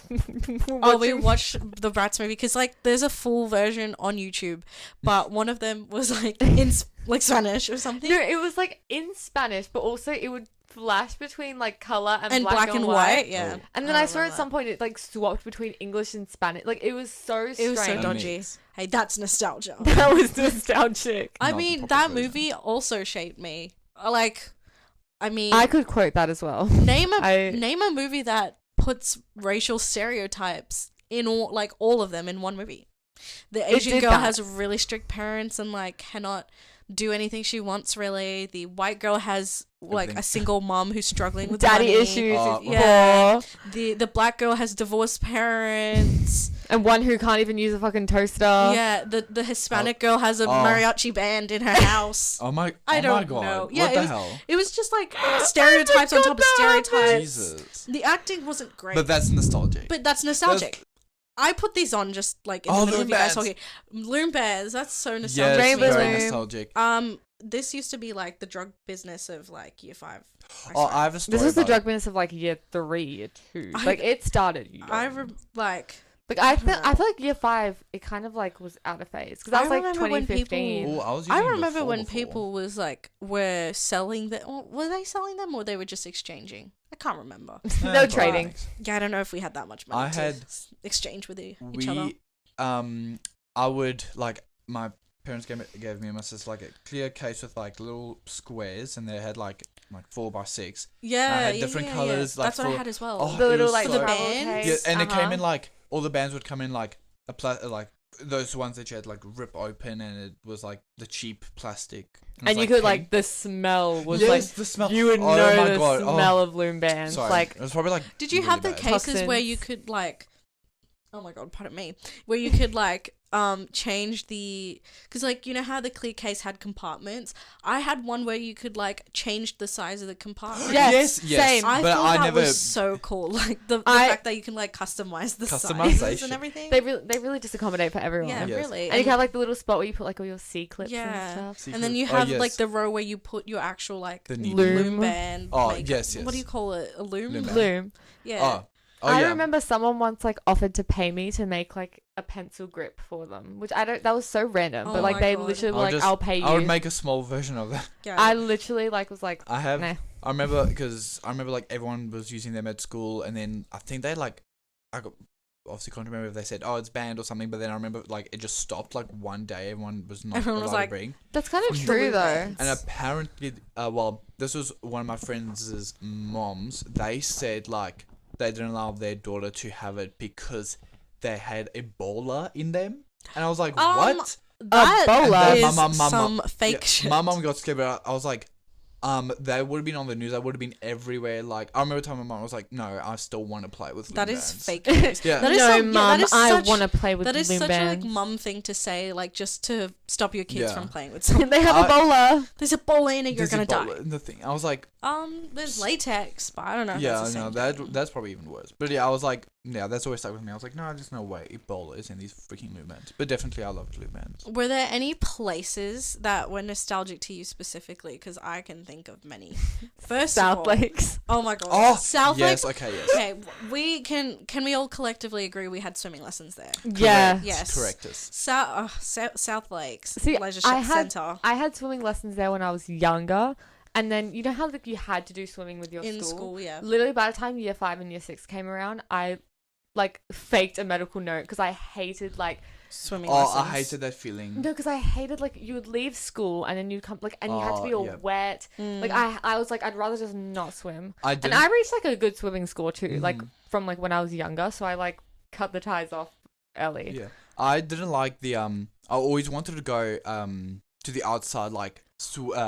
We watched the Bratz movie because like there's a full version on YouTube, but one of them was like in like Spanish or something. No, it was like in Spanish, but also it would flash between like color and, and black and white. yeah. Oh. And then I I saw remember at some point it like swapped between English and Spanish. Like it was so strange. It was so A dodgy. mix. Hey, that's nostalgia. That was nostalgic. I Not the mean, proper that version. movie also shaped me. Like, I mean, I could quote that as well. name I- a movie that puts racial stereotypes in all of them in one movie. The It Asian did girl that. has really strict parents and like cannot do anything she wants really. The white girl has like Everything. a single mom who's struggling with Daddy money. issues. Oh, yeah. Poor. The black girl has divorced parents. And one who can't even use a fucking toaster. Yeah, the Hispanic girl has a mariachi band in her house. Oh my. I oh don't my god. know. Yeah, what it the was- hell? It was just like stereotypes on top of that happened. stereotypes. Jesus. The acting wasn't great. But that's nostalgic. But that's nostalgic. I put these on just like in the middle of you guys talking. Loom bears, that's so nostalgic. Yes, Rainbow very Loom. nostalgic. This used to be like the drug business of like year 5. I have a story. This is the about drug business of like year 3, year 2. I- Like it started. like I feel like year 5, it kind of like was out of phase because that I was like remember when 2015. Oh, I was I using it remember when before. people was like were selling them. Were they selling them or they were just exchanging? I can't remember. No trading. Yeah, I don't know if we had that much money I to had- exchange with each other. I would like my parents gave me and my sister like a clear case with like little squares, and they had like 4x6. Yeah, I had different colours, like, That's what I for- had as well. Oh, The it little was like so- For the travel bands? case. Yeah, and it came Uh-huh. in like all the bands would come in like like those ones that you had like rip open, and it was like the cheap plastic. And you could like the smell was yes, like the smell. you would Oh know my the God, oh. smell of loom bands. Sorry, Like it was probably like. Did you really have the bad. cases where you Toxins. could like, oh my god, pardon me, where you could like change the, because like you know how the clear case had compartments? I had one where you could like change the size of the compartment. Yes, yes. same. I But thought I that never- was so cool. Like the I- fact that you can like customize the sizes Customization. and everything. they really just accommodate for everyone. Yeah, Yes. really. And you can have like the little spot where you put like all your C clips Yeah. and stuff. And then you Oh, have yes. like the row where you put your actual like The needle. Loom. band. Oh, makeup. yes, What do yes. you call it? A loom? Loom band. Loom. Yeah. Oh I yeah. remember someone once like offered to pay me to make like a pencil grip for them, which I don't. That was so random, Oh but like my they God. literally were I'll like, just- "I'll pay you." I would make a small version of that. Yeah. I literally like was like, I have. nah. I remember because like everyone was using them at school, and then I think they like, obviously can't remember if they said, oh, it's banned or something, but then I remember like it just stopped like one day. Everyone was not Everyone was allowed like, to bring. That's kind of The true loom though. bands. And apparently, well, this was one of my friends' moms. They said like they didn't allow their daughter to have it because they had Ebola in them, and I was like, what? That Ebola? is My mum- some fake Yeah, shit. my mom got scared, but I was like, they would have been on the news. That would have been everywhere. Like, I remember telling my mom, I was like, no, I still want to play with. That loom is bands. fake news. Yeah. That is No, some- yeah, mum, that is I such- want to play with That is loom such a like bands. mum thing to say, like just to stop your kids Yeah. from playing with something. They have I- Ebola. There's a ball in it, you're There's gonna Ebola die. in the thing. I was like, There's latex, but I don't know. If yeah, that's the no, same thing. that's probably even worse. But yeah, I was like, yeah, that's always stuck with me. I was like, no, there's no way Ebola is in these freaking loom bands. But definitely, I loved loom bands. Were there any places that were nostalgic to you specifically? Because I can think of many. First of South all, Lakes. oh my god, Oh, South yes, Lakes. okay, yes. Okay, we can we all collectively agree we had swimming lessons there? Yeah. Correct. Yes. Correct us. South Lakes See, Leisure I had Centre I had swimming lessons there when I was younger, and then you know how like you had to do swimming with your in school. Yeah. Literally, by the time year 5 and year 6 came around, I like faked a medical note because I hated like Swimming Oh, lessons. I hated that feeling. no, because I hated like you would leave school and then you'd come like and you had to be all yeah. wet. Mm. Like I was like I'd rather just not swim. I And didn't. I reached like a good swimming score too, like Mhm. from like when I was younger. So I like cut the ties off early. Yeah, I didn't like the I always wanted to go to the outside like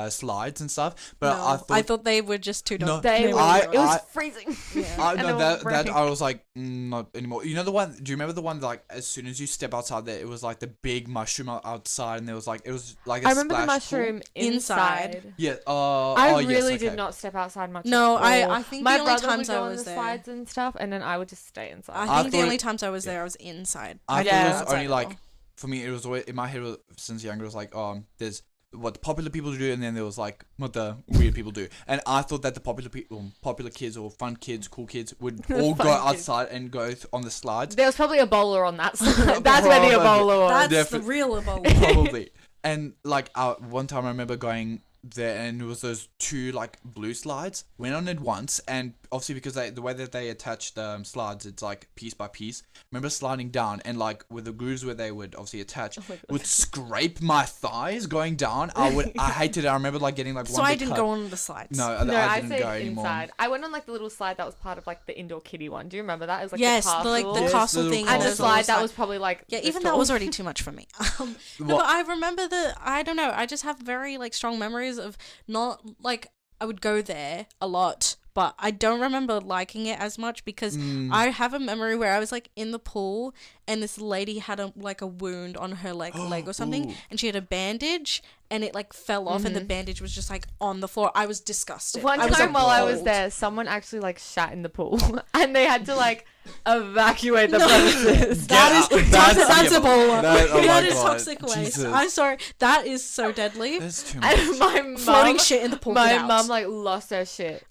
slides and stuff, but No, I thought they were just too No, dark. They were were, I- it was I- freezing. Yeah. I And know it that was I was like not anymore. You know the one? Do you remember the one that, like as soon as you step outside there, it was like the big mushroom outside, and there was like it was like a I remember the splash pool? mushroom Inside. inside. Yeah. I oh, yes, really okay. did not step outside much. No, at all. I think my the only brother times would I go on was the there. slides and stuff, and then I would just stay inside. I think the thought only it- times I was there, I was inside. I Yeah. thought it was Outside only at like all. for me. It was always in my head since younger. It was like there's what the popular people do, and then there was like what the weird people do. And I thought that the popular kids or fun kids, cool kids would all go Fun kids. outside and go on the slides. There was probably a bowler on that side. That's where the Probably. Ebola was. That's defi- the real Ebola. Probably. And like one time I remember going there, and it was those two like blue slides. Went on it once, and obviously because the way that they attached slides, it's like piece by piece. Remember sliding down, and like with the grooves where they would obviously attach, Oh my God. would scrape my thighs going down. I hated it. I remember like getting like So one. I big didn't cut. go on the slides. No, No, I I didn't say go anymore. inside. I went on like the little slide that was part of like the indoor kiddie one. Do you remember that? It was like Yes, the castle. like the Yes, castle the thing. and the castle. slide that was probably like Yeah, this even that tall. was already too much for me. No, What- but I remember I don't know, I just have very like strong memories of not like I would go there a lot, but I don't remember liking it as much because I have a memory where I was like in the pool and this lady had a wound on her leg or something, and she had a bandage and it like fell off and the bandage was just like on the floor. I was disgusted. One time while I was there, someone actually like shat in the pool and they had to like evacuate the premises. That's Ebola. That is God. toxic waste. Jesus. I'm sorry. That is so deadly. That's too much. And my mum, Floating shit in the pool. my mum like lost her shit.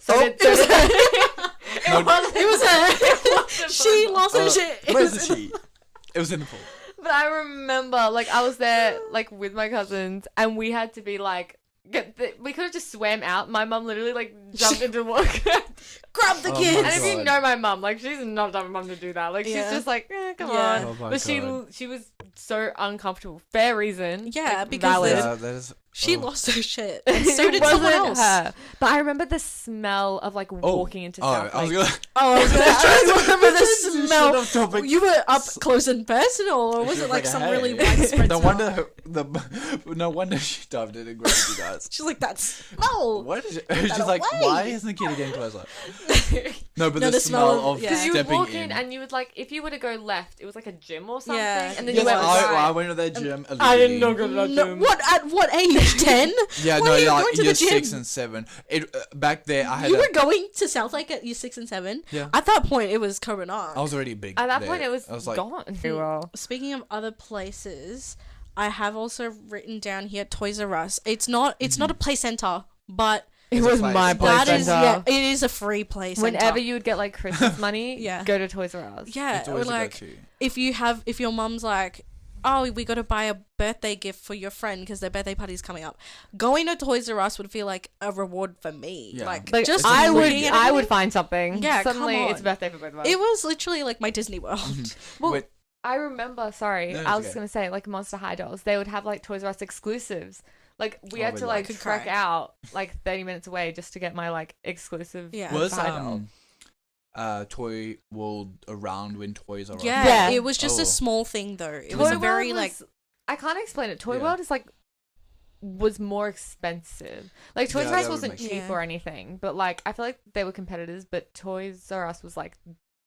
It was her. She lost her shit. Where's the sheet? It was in the pool. But I remember, like, I was there, like, with my cousins, and we had to be, like, we could have just swam out. My mum literally, like, jumped into the water. Grab the Oh kids. And if you know my mum, like, she's not the mum to do that. Like, she's just like, come on. Oh my But God. she was so uncomfortable. Fair reason. Yeah, like, because valid. Yeah, that is. She lost her shit. And so It did someone wasn't else. her. But I remember the smell of, like, walking into South I was Lake. gonna. I was gonna remember the smell. Shit off topic. You were up close and personal, or was it like some really widespread No smell? no wonder she dived in and grabbed you guys. She's like, that smell. What is she? that She's like, away. why isn't the kid getting closer? No, but No, the smell of yeah. Because you would stepping walk in and you would, like, if you were to go left, it was like a gym or something. Yeah. And then Yes, you went right. I went to that gym. I didn't know illegally. go to that No, gym. what at what age? 10? Yeah, When no, are you like going to the year gym? 6 and 7. Back there, I had. You were going to South Lake at year 6 and 7. Yeah. At that point, it was going on. I was already big. At that there. point, it was, I was like, gone. Very well. Speaking of other places, I have also written down here Toys R Us. It's not a play center, but It It's a was place. my play that is center. it is a free play center. Whenever you would get like Christmas money, Yeah. go to Toys R Us. yeah, it's or always like a go-to. if your mum's like, oh, we got to buy a birthday gift for your friend because their birthday party's coming up. Going to Toys R Us would feel like a reward for me. Yeah. Like Like, just I would looking at I everything, would find something. Yeah, come Suddenly it's on. birthday for both of us. It was literally like my Disney World. Well, Wait, I remember, sorry, No, it's I was okay. gonna say like Monster High dolls. They would have like Toys R Us exclusives. Like we Oh, had we to like- like Could trek cry. out like 30 minutes away just to get my like exclusive Yeah. was Monster High doll. Toy World around when Toys R Us? Yeah, Yeah. it was just Oh. a small thing though. It Toy was a World very was- like I can't explain it. Toy Yeah. World is like was more expensive. Like Toys Yeah, R Us that would wasn't make cheap sense. or anything, but like I feel like they were competitors. But Toys R Us was like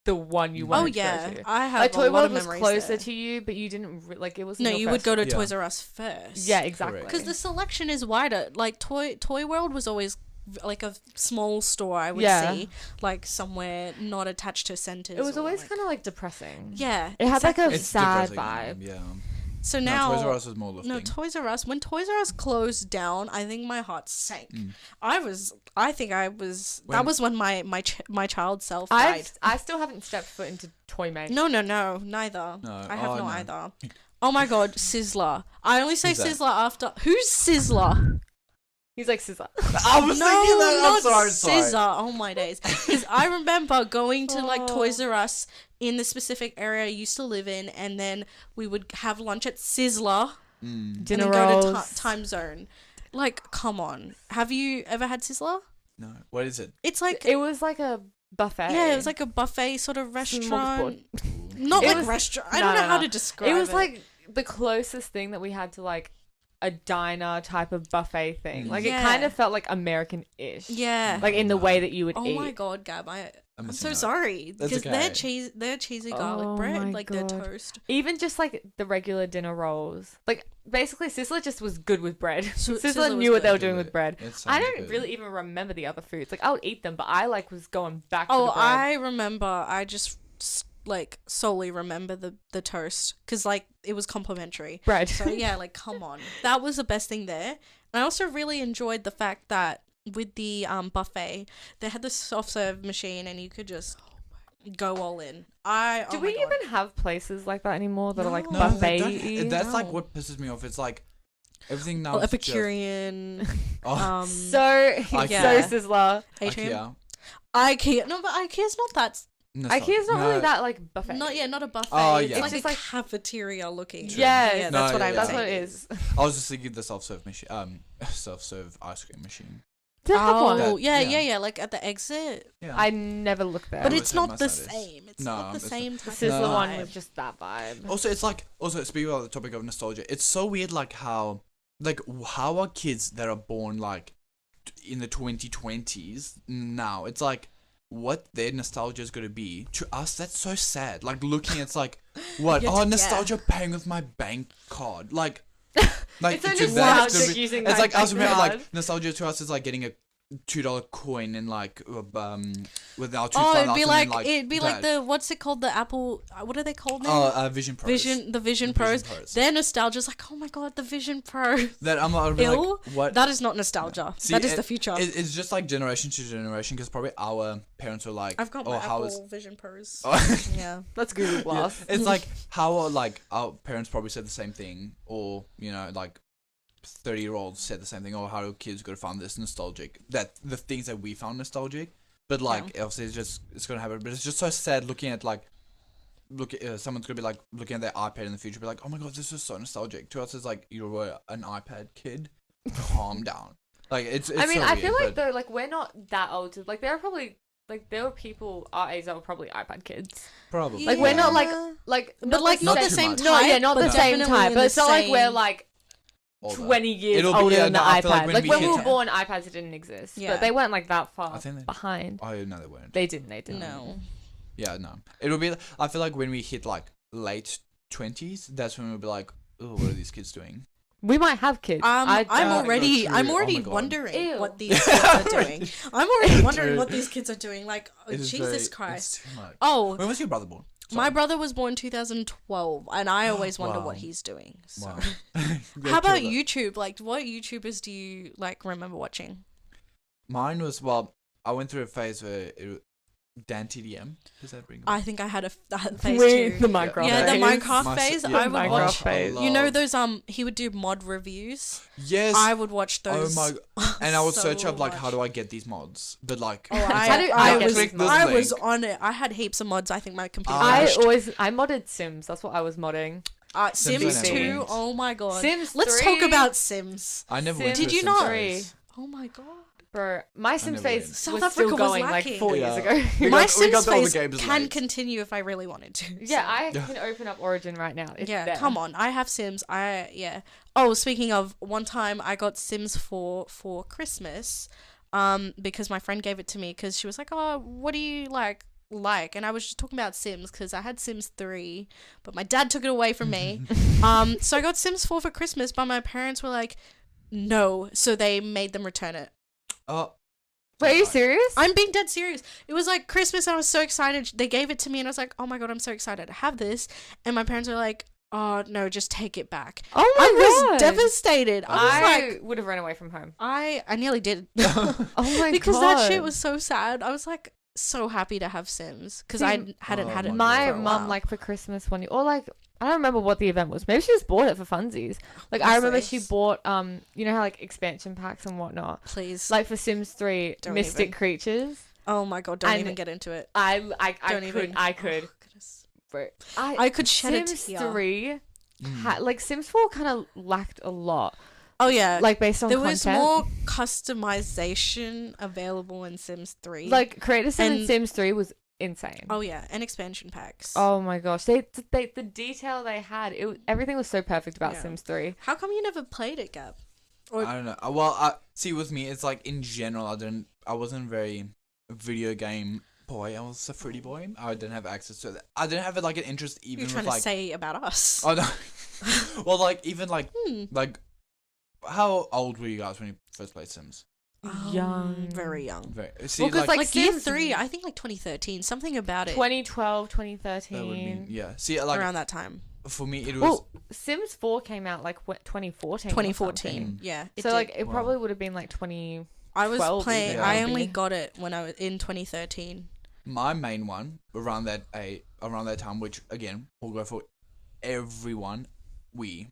the one you wanted oh to go yeah, to. I have Like a Toy lot World of was memories closer there. to you, but you didn't like it was. No, you would go to Yeah. Toys R Us first. Yeah, exactly. Correct. because the selection is wider. Like Toy World was always like a small store I would Yeah. see, like somewhere not attached to centers. It was or, always like- kind of like depressing. yeah. It had like a It's sad depressing, vibe. Yeah. So No, now Toys R Us was more lifting. No, Toys R Us. When Toys R Us closed down, I think my heart sank. Mm. I think I was. When- that was when my child self died. I still haven't stepped foot into Toy Mate. No, neither. No. I have Oh, no no. either. Oh my god, Sizzler. I only say Who's that? Sizzler after. Who's Sizzler? He's like Scissor. I was thinking that. I'm not sorry. Scissor. Oh my days. Because I remember going to like Oh. Toys R Us in the specific area I used to live in, and then we would have lunch at Sizzler Mm. Dinner and then rolls. go to Time Zone. Like, come on. Have you ever had Sizzler? No. What is it? It's like It was like a buffet. yeah, it was like a buffet sort of restaurant. Not It like was- restaurant. I no, don't know no, how no. to describe it. It was like the closest thing that we had to like a diner type of buffet thing. Like Yeah. it kind of felt like American-ish. yeah. Like in the way that you would Oh eat. my god, Gab! I'm missing so out. sorry That's because okay. their cheesy Oh garlic bread, my like their God. toast. Even just like the regular dinner rolls. Like basically Sizzler just was good with bread. Sizzler Sizzler was knew what they good. were doing with bread. It sounds I don't good. really even remember the other foods. Like I would eat them, but I like was going back to Oh, the bread. I remember. I just like solely remember the toast because like it was complimentary. bread. So yeah, like come on, that was the best thing there. And I also really enjoyed the fact that with the buffet, they had the soft serve machine and you could just go all in. Do we even have places like that anymore that are like No, buffet? That's like No. what pisses me off. It's like everything now. Well, is just- Epicurean, Oh, So Yeah. so Sizzler. Atrium, IKEA. IKEA. No, but IKEA's not that. No, IKEA's not really no. that like buffet. Not a buffet. Oh, It's yeah. like It's a just like- cafeteria looking. Yeah, yeah, No, that's what yeah, I would That's say. what it is. I was just thinking the self-serve machine. Self-serve ice cream machine. Did I have Oh, one? yeah, Yeah. yeah, like at the exit. Yeah. I never looked there. But I it's would say not the must have this. same. It's No, not the it's same the type Sizzler No. one vibe. was just that vibe. Also, it's like speaking about the topic of nostalgia, it's so weird. Like how are kids that are born like in the 2020s now. It's like what their nostalgia is going to be to us. That's so sad. Like looking, it's like what? Yeah, Oh, nostalgia paying with my bank card. Like It's so to that, nostalgic it's using it's my like us bank remember card. like nostalgia to us is like getting a $2 coin and like with our two. Oh, it'd be like that. the what's it called, the Apple, what are they called now? Vision Pros. The Vision Pros. Their nostalgia's like, oh my god, the Vision Pro. That I'll be Ew. like, what? That is not nostalgia. See, that is the future. It's just like generation to generation because probably our parents were like, I've got oh, my how Apple is Vision Pros. oh. Yeah. That's Google Glass. It's like how like our parents probably said the same thing, or like 30-year-olds said the same thing, or how do kids go to find this nostalgic, that the things that we found nostalgic, but like obviously it's gonna happen. But it's just so sad looking at like someone's gonna be like looking at their iPad in the future, be like, oh my god, this is so nostalgic. To us, it's like you were an iPad kid. Calm down. Like it's I mean, so I feel weird, like though, like we're not that old. Like there were people our age that were probably iPad kids. probably Like we're not like But like not the same much. type. No, yeah, not the but same definitely type. in But the it's not like same- we're like older. 20 years It'll be- older yeah, than no, the I feel like iPad. when Like we when we hit were that- born, iPads didn't exist. Yeah. But they weren't like that far I think they- behind. Oh no, they weren't. They didn't. No. Yeah, no. It'll be. I feel like when we hit like late 20s, that's when we'll be like, oh, what are these kids doing? We might have kids. I'm don't- already That's true. Oh my God. wondering Ew. what these kids are doing. I'm already wondering what these kids are doing. Like, oh, It is Jesus very- Christ. It's too much. Oh, When was your brother born? my brother was born 2012, and I always wonder Wow. what he's doing. So. Wow. How about YouTube? Like, what YouTubers do you like remember watching? Mine was I went through a phase where Dan TDM. Does that bring? I think I had that phase With too. the Minecraft. Yeah, the phase. Minecraft phase. Yeah, I would Minecraft watch. phase. You know those he would do mod reviews. Yes. I would watch those. Oh my! And I would so search up like, much. how do I get these mods? But like, Oh, How do I I was get these mods? I was on it. I had heaps of mods. I think my computer. I crashed. modded Sims. That's what I was modding. Sims Sims I 2. never went. Oh my god. Sims Let's 3. talk about Sims. I never Sims went. to Did a you Sims not? phase. Oh my god. Bro, my Sims never phase went. South was Africa still was going like lacking. 4 years Yeah. ago. We My got Sims all the phase games can late. continue if I really wanted to. Yeah, so. I can open up Origin right now. It's Yeah, there. come on. I have Sims. Yeah. Oh, speaking of, one time I got Sims for Christmas, because my friend gave it to me because she was like, "Oh, what do you like?" And I was just talking about Sims because I had Sims 3, but my dad took it away from me. So I got Sims 4 for Christmas, but my parents were like, "No," so they made them return it. Oh. Wait, are you serious? I'm being dead serious. It was like Christmas and I was so excited. They gave it to me and I was like, oh my god, I'm so excited to have this. And my parents were like, oh no, just take it back. Oh my I god. was devastated. I was like, would have run away from home. I nearly did. Oh my Because god. that shit was so sad. I was like so happy to have Sims because I hadn't had it. My for a mum, while. like for Christmas one year, or like I don't remember what the event was. Maybe she just bought it for funsies. Like I remember she Honestly. bought you know how like expansion packs and whatnot. Please. Like for Sims 3, Don't Mystic even. Creatures. Oh my god, don't and even get into it. I Don't could even. I could. Oh, goodness. Bro, I could shed a Sims tear. 3 like Sims 4 kind of lacked a lot. Oh yeah. Like based on there content. was more customization available in Sims 3. Like Creator Sim in And- Sims 3 was insane. oh yeah, and expansion packs. Oh my gosh, they the detail they had, everything was so perfect about Yeah. Sims 3. How come you never played it, Gab? Or I don't know. Well, see with me, it's like in general, I wasn't very video game boy. I was a fruity boy. I didn't have access to that. I didn't have like an interest even you're trying with to like. say about us? Oh no. Well, like even like like, how old were you guys when you first played Sims? Young. Very young. Very. See, Well, 'cause, like, Like year Sims- 3, I think like 2013, something about it. 2012, that would mean 2013. yeah. See, like around that time. for me, it was. Well, Sims 4 came out like 2014. or 2014. something. Yeah. It So did. like it Wow. probably would have been like 20. I was 12 playing. even, I yeah. only got it when I was in 2013. My main one around that time, which again will go for everyone. Louis.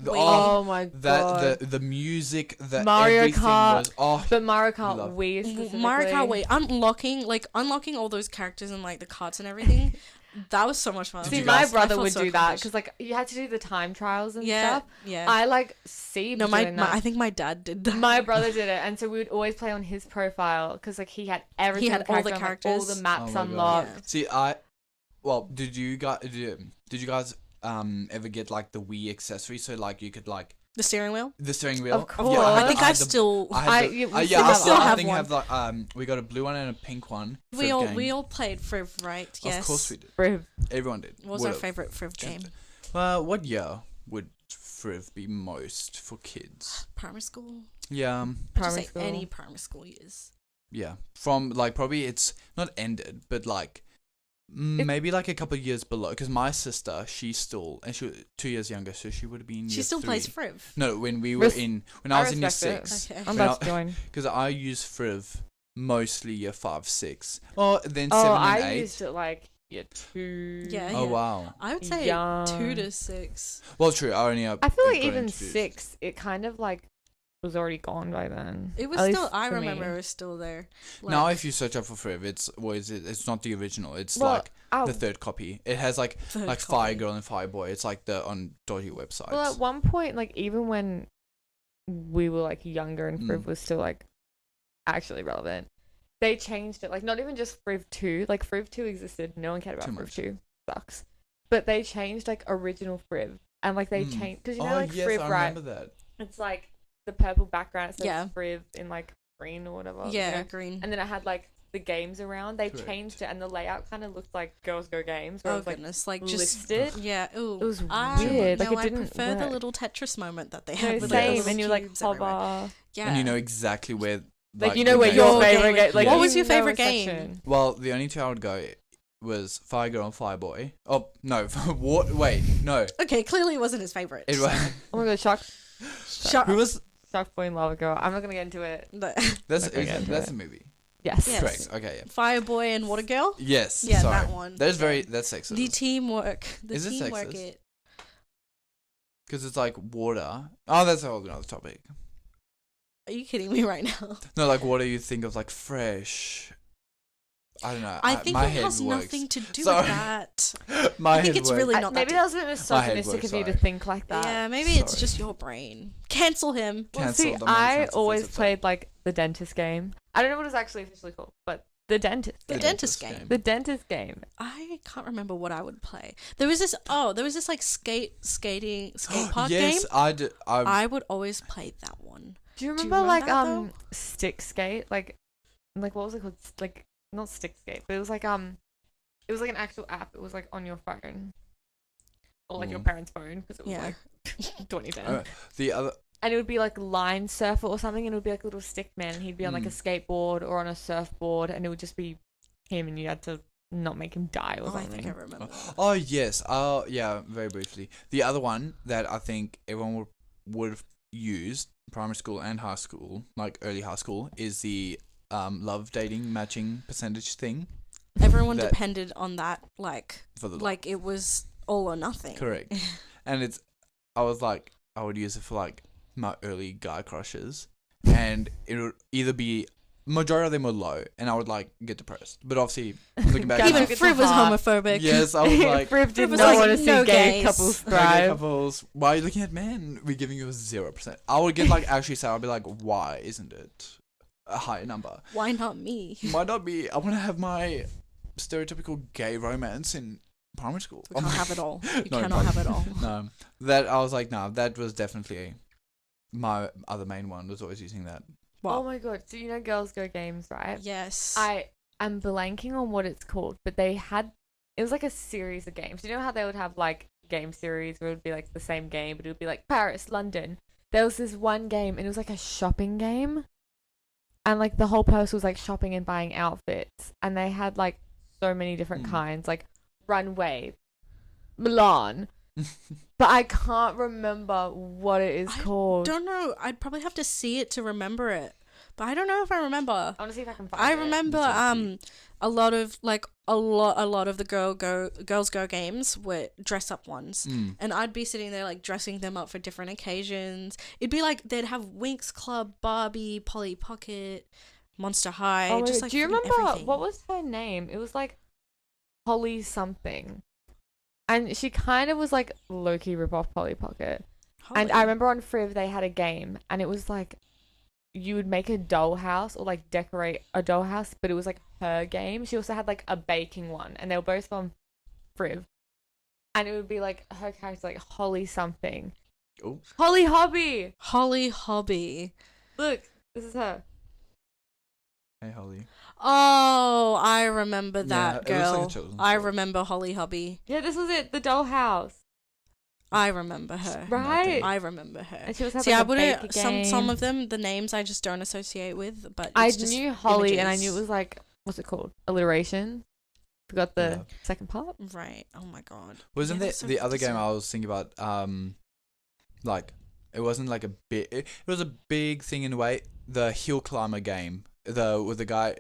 Oh my god. The music, the Mario everything Kart. was But Mario Kart Love. Wii specifically. Mario Kart, wait, unlocking all those characters and like the carts and everything. That was so much fun. Did See, you my guys- brother I felt would so do that accomplished. because like you had to do the time trials and Yeah, stuff. yeah. I like see. No, I think my dad did that. My brother did it, and so we would always play on his profile because like he had everything. had all the on, like, all characters. the maps Oh my God. unlocked. Yeah. See, did you guys ever get like the Wii accessory so like you could like The steering wheel. The steering wheel. Of course. Yeah, I think I had the- still. I had the- you yeah, still I have still one. I have think I one. have like we got a blue one and a pink one. We Friv all game. played Friv, right? Yes. Of course we did. Friv. Everyone did. What was our Would've. favorite Friv game? What year would Friv be most for kids? Primary school. Yeah. I'd just Primary say school. any primary school years. Yeah. From like probably it's not ended, but like maybe like a couple of years below. Because my sister, she's still, and she was 2 years younger, so she would have been. She year still 3. plays Friv. No, when we were when I was in year respect it. 6. Okay. I'm When about to join. Because I used Friv mostly year 5, 6. Oh, then 7 Oh, and I 8. used it like year 2. Yeah. Oh wow. I would say Young. 2 to 6. Well, true. I only. I feel like got even introduced. 6, it kind of like was already gone by then. It was At still. least I for remember me. it was still there. Now, if you search up for Friv, it's not the original. It's Well, like oh, the third copy. It has like Third Fire copy. Girl and Fire Boy. It's like the on dodgy websites. well, at one point, like even when we were like younger and Friv Mm. was still like actually relevant, they changed it. Like not even just Friv 2. Like Friv 2 existed. No one cared about Too Friv much. 2. Sucks. But they changed like original Friv, and like they changed because you know like yes, Friv, I right? remember that. It's like the purple background. It says Yeah. Friv in like green or whatever. Yeah, you know? green. And then it had like the games around. They Correct. changed it, and the layout kind of looked like Girls Go Games, where Oh it was like goodness, like just listed. yeah. Ooh, It was I, weird. No, Like, it I didn't prefer the work. little Tetris moment that they No, had with same, the little and you like cubes everywhere. hover. Yeah, And you know exactly where. Like you know the where game- your Your favorite game- game. Like What you was your know favorite a game? section. Well, the only two I would go was Fire Girl and Fire Boy. Oh no, what? Wait, no. Okay, clearly it wasn't his favorite. It was. Oh my god, Shut Who up. was? Shark Boy and Lava Girl. I'm not gonna get into it. That's Okay, yeah, that's yeah. a movie. Yes. Yes. Correct. Okay. Yeah. Fireboy and Water Girl. Yes. Yeah, sorry. that one. That's very. Yeah. That's sexist. The teamwork. The Is it teamwork. sexist? Because it's like water. Oh, that's a whole another topic. Are you kidding me right now? No, like water. You think of like fresh. I don't know. I think my it head has works. nothing to do Sorry. with that. My I think head it's works. really not Maybe that that was a bit My head misogynistic works, of you to sorry. think like that. Yeah, maybe it's Sorry. just your brain. Cancel him. Well, Cancel see, the I nonsense always offensive played like the dentist game. I don't know what it's actually officially called, but the dentist. The game. dentist game. The dentist game. I can't remember what I would play. There was this like skate park Yes, game. I did. I would always play that one. Do you Do you remember like remember that, though? stick skate? Like what was it called? Like not stick skate, but it was like it was like an actual app. It was like on your phone. Or like your Mm. parents' phone because it was Yeah. like 2010. the other. And it would be like line surfer or something, and it would be like a little stick man, and he'd be on like a skateboard or on a surfboard, and it would just be him, and you had to not make him die or Oh, I something. think I remember. Oh yes. Oh yeah. Very briefly. The other one that I think everyone would have used primary school and high school, like early high school, is the love dating matching percentage thing Everyone That- depended on that, like for the it was all or nothing. correct. And it's I would use it for like my early guy crushes, and it would either be majority of them were low, and I would like get depressed. But obviously, looking back, Guys, Even now, look at the Friv was heart. homophobic. yes, I was like, Friv did was not like, want to see no gay gays. couples okay, thrive. couples, why are you looking at men? We're giving you a 0%. I would get like actually sad. I'd be like, why isn't it a higher number? Why not me? Might not be. I want to have my stereotypical gay romance in primary school. We can't have it all. You No, cannot have it all. No, that I was like, no, that was definitely my other main one. Was always using that. Oh my god! So you know Girls Go Games, right? Yes. I'm blanking on what it's called, but it was like a series of games. You know how they would have like game series where it would be like the same game, but it would be like Paris, London. There was this one game, and it was like a shopping game, and like the whole purpose was like shopping and buying outfits, and they had like so many different kinds, like runway, Milan, but I can't remember what it is called. Don't know. I'd probably have to see it to remember it. But I don't know if I remember. I want to see if I can find I it. remember a lot of the girls go games were dress up ones. And I'd be sitting there like dressing them up for different occasions. It'd be like they'd have Winx Club, Barbie, Polly Pocket, Monster High. Oh, just wait, like do you freaking remember everything. what was her name? It was like Holly something, and she kind of was like low-key rip-off Polly Pocket. And I Holly? remember on Friv they had a game, and it was like you would make a dollhouse or like decorate a dollhouse, but it was like her game. She also had like a baking one, and they were both on Friv, and it would be like her character like Holly something, Oh, Holly Hobby. Holly Hobby. Look, this is her. hey Holly. Oh, I remember that Yeah, it looks like a girl. children's I book. remember Holly Hobby. Yeah, this was it. The dollhouse. I remember her. Right. I remember her. And she was having See, I a baker wouldn't. game. Some of them, the names I just don't associate with. But I it's just knew Holly, and I images. knew it was like, what's it called? Alliteration. Forgot the Yeah. second part. Right. Oh my god. Wasn't Yeah, it that's so the good other to game see. I was thinking about? Like it wasn't like a big. It was a big thing in a way. The hill climber game. With the guy.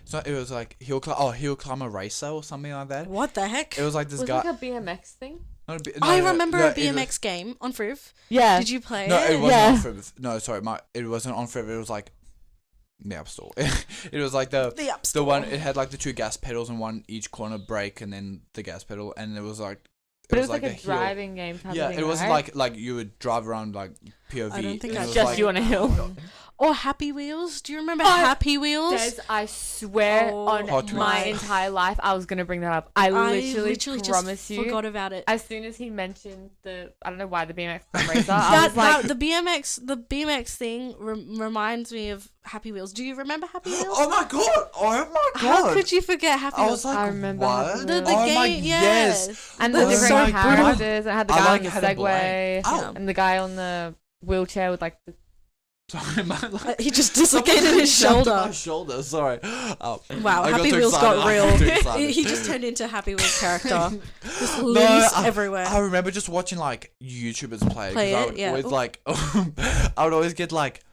So it was like hill climber racer or something like that. What the heck? It was like this Was it guy. like a BMX thing? Not a bit, I no, remember no, a it was- BMX game on Friv. Yeah. Did you play No, it? it wasn't Yeah. on Friv. No, sorry, it wasn't on Friv. It was like the App Store. It was like the App the one. It had like the two gas pedals and one each corner brake, and then the gas pedal, and it was like. But it was like a hill. driving game type Yeah, of thing, it wasn't right? like you would drive around like POV. I don't think and I it was just like, you on a hill. Or Happy Wheels. Do you remember Oh, Happy Wheels? Des, I swear Oh on Hot my Wheels. entire life, I was gonna bring that up. I literally promise just you. forgot about it. As soon as he mentioned I don't know why the BMX racer, I was that, like, the BMX thing reminds me of Happy Wheels. Do you remember Happy Wheels? Oh my god! Oh my How god! could you forget Happy I Wheels? was like, I remember what? Happy the Wheels. the oh game, my yes. and the Oh different my God. characters, and I had the I guy like on the had a blank. Segway, Oh. and the guy on the wheelchair with like the Sorry, my like. He just dislocated his shoulder. My shoulder. Sorry. Oh, Wow, I Happy too Wheels excited. got I real. too excited. He just turned into Happy Wheels character. Just No, limbs everywhere. I remember just watching like YouTubers play Play because I it, would yeah. always Oof. like I would always get like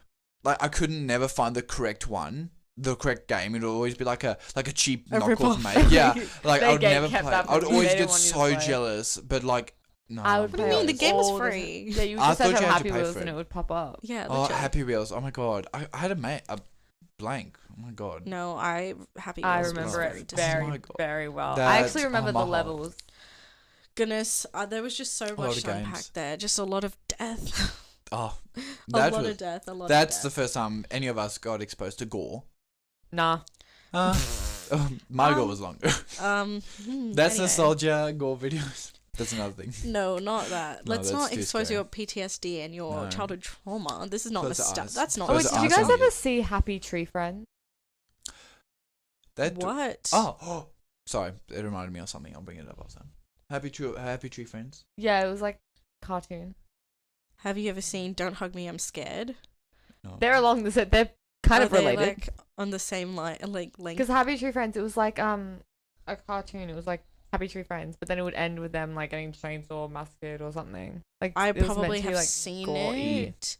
I couldn't never find the correct one, the correct game. It would always be like a cheap A knockoff rip-off. mate. Yeah, like They I would get never kept play. up I would with always they get didn't want you to so play it. jealous, but like no. I would What do you play mean? The game is all the- free. Yeah, you I just thought have to you have had to Happy pay Wheels for and it. it would pop up. Yeah, Oh, legit. Happy Wheels! Oh my god, I had a blank. Oh my god. No, Happy Wheels. I was remember very it disappointing. Oh my very, God. very well. That- I actually remember oh my the heart. levels. Goodness, there was just so lot much of to unpack games. there. Just a lot of death. Oh, a that lot was, of death. A lot that's of the death. first time any of us got exposed to gore. Nah. My gore Um, was longer. That's That's nostalgia gore videos. That's another thing. No, not that. No, Let's that's not too expose scary. your PTSD and your No. childhood trauma. This is not Close the nostalgia. eyes. That's not Oh, wait, Those did you are guys awesome. ever see Happy Tree Friends? That What? oh, sorry, it reminded me of something. I'll bring it up also. Happy Tree Friends. Yeah, it was like cartoon. Have you ever seen Don't Hug Me, I'm Scared? No. They're along the set. They're kind Are of they, related. like on the same length. Because Happy Tree Friends, it was like a cartoon. It was like Happy Tree Friends, but then it would end with them like getting chainsaw massacred or something. Like I it was meant probably to be, have like, seen gory. it.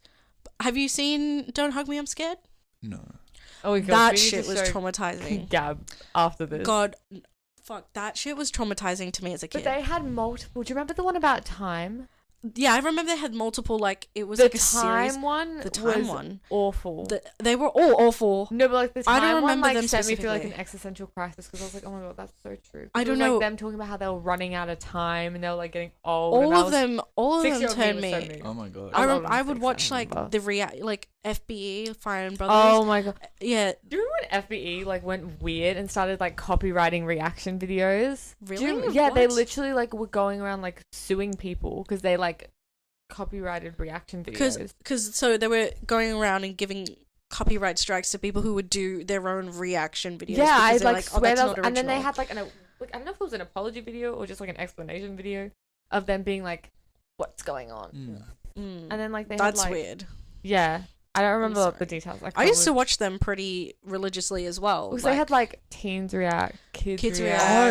Have you seen Don't Hug Me, I'm Scared? No. Oh my god, That we need shit to was show traumatizing. Gab after this. God, fuck, that shit was traumatizing to me as a But kid. they had multiple. Do you remember the one about time? Yeah, I remember they had multiple, like, it was The like a series. time one. The time was one. awful. They were all awful. No, but like the I time don't one remember like them sent me through like specifically. an existential crisis because I was like, oh my god, that's so true. I It don't was, know. Like them talking about how they were running out of time and they were like getting old. All and I of was- them 6-year-old turned was me. so moved. Oh my god. I I, love I them would six, watch I like remember. like FBE, Fire and Brothers. Oh my god. Yeah, Do you remember when FBE like went weird and started like copywriting reaction videos? Do you really? remember- Yeah, they What? literally like were going around like suing people because they like copyrighted reaction videos. Because so they were going around and giving copyright strikes to people who would do their own reaction videos. Yeah, I because they're like "Oh, swear that's that was, not and then they original." had like I don't know if it was an apology video or just like an explanation video of them being like, "What's going on?" Mm. And then like they That's had, like, weird. Yeah, I don't remember sorry. the details. I used to watch them pretty religiously as well. because they had like teens react, kids react,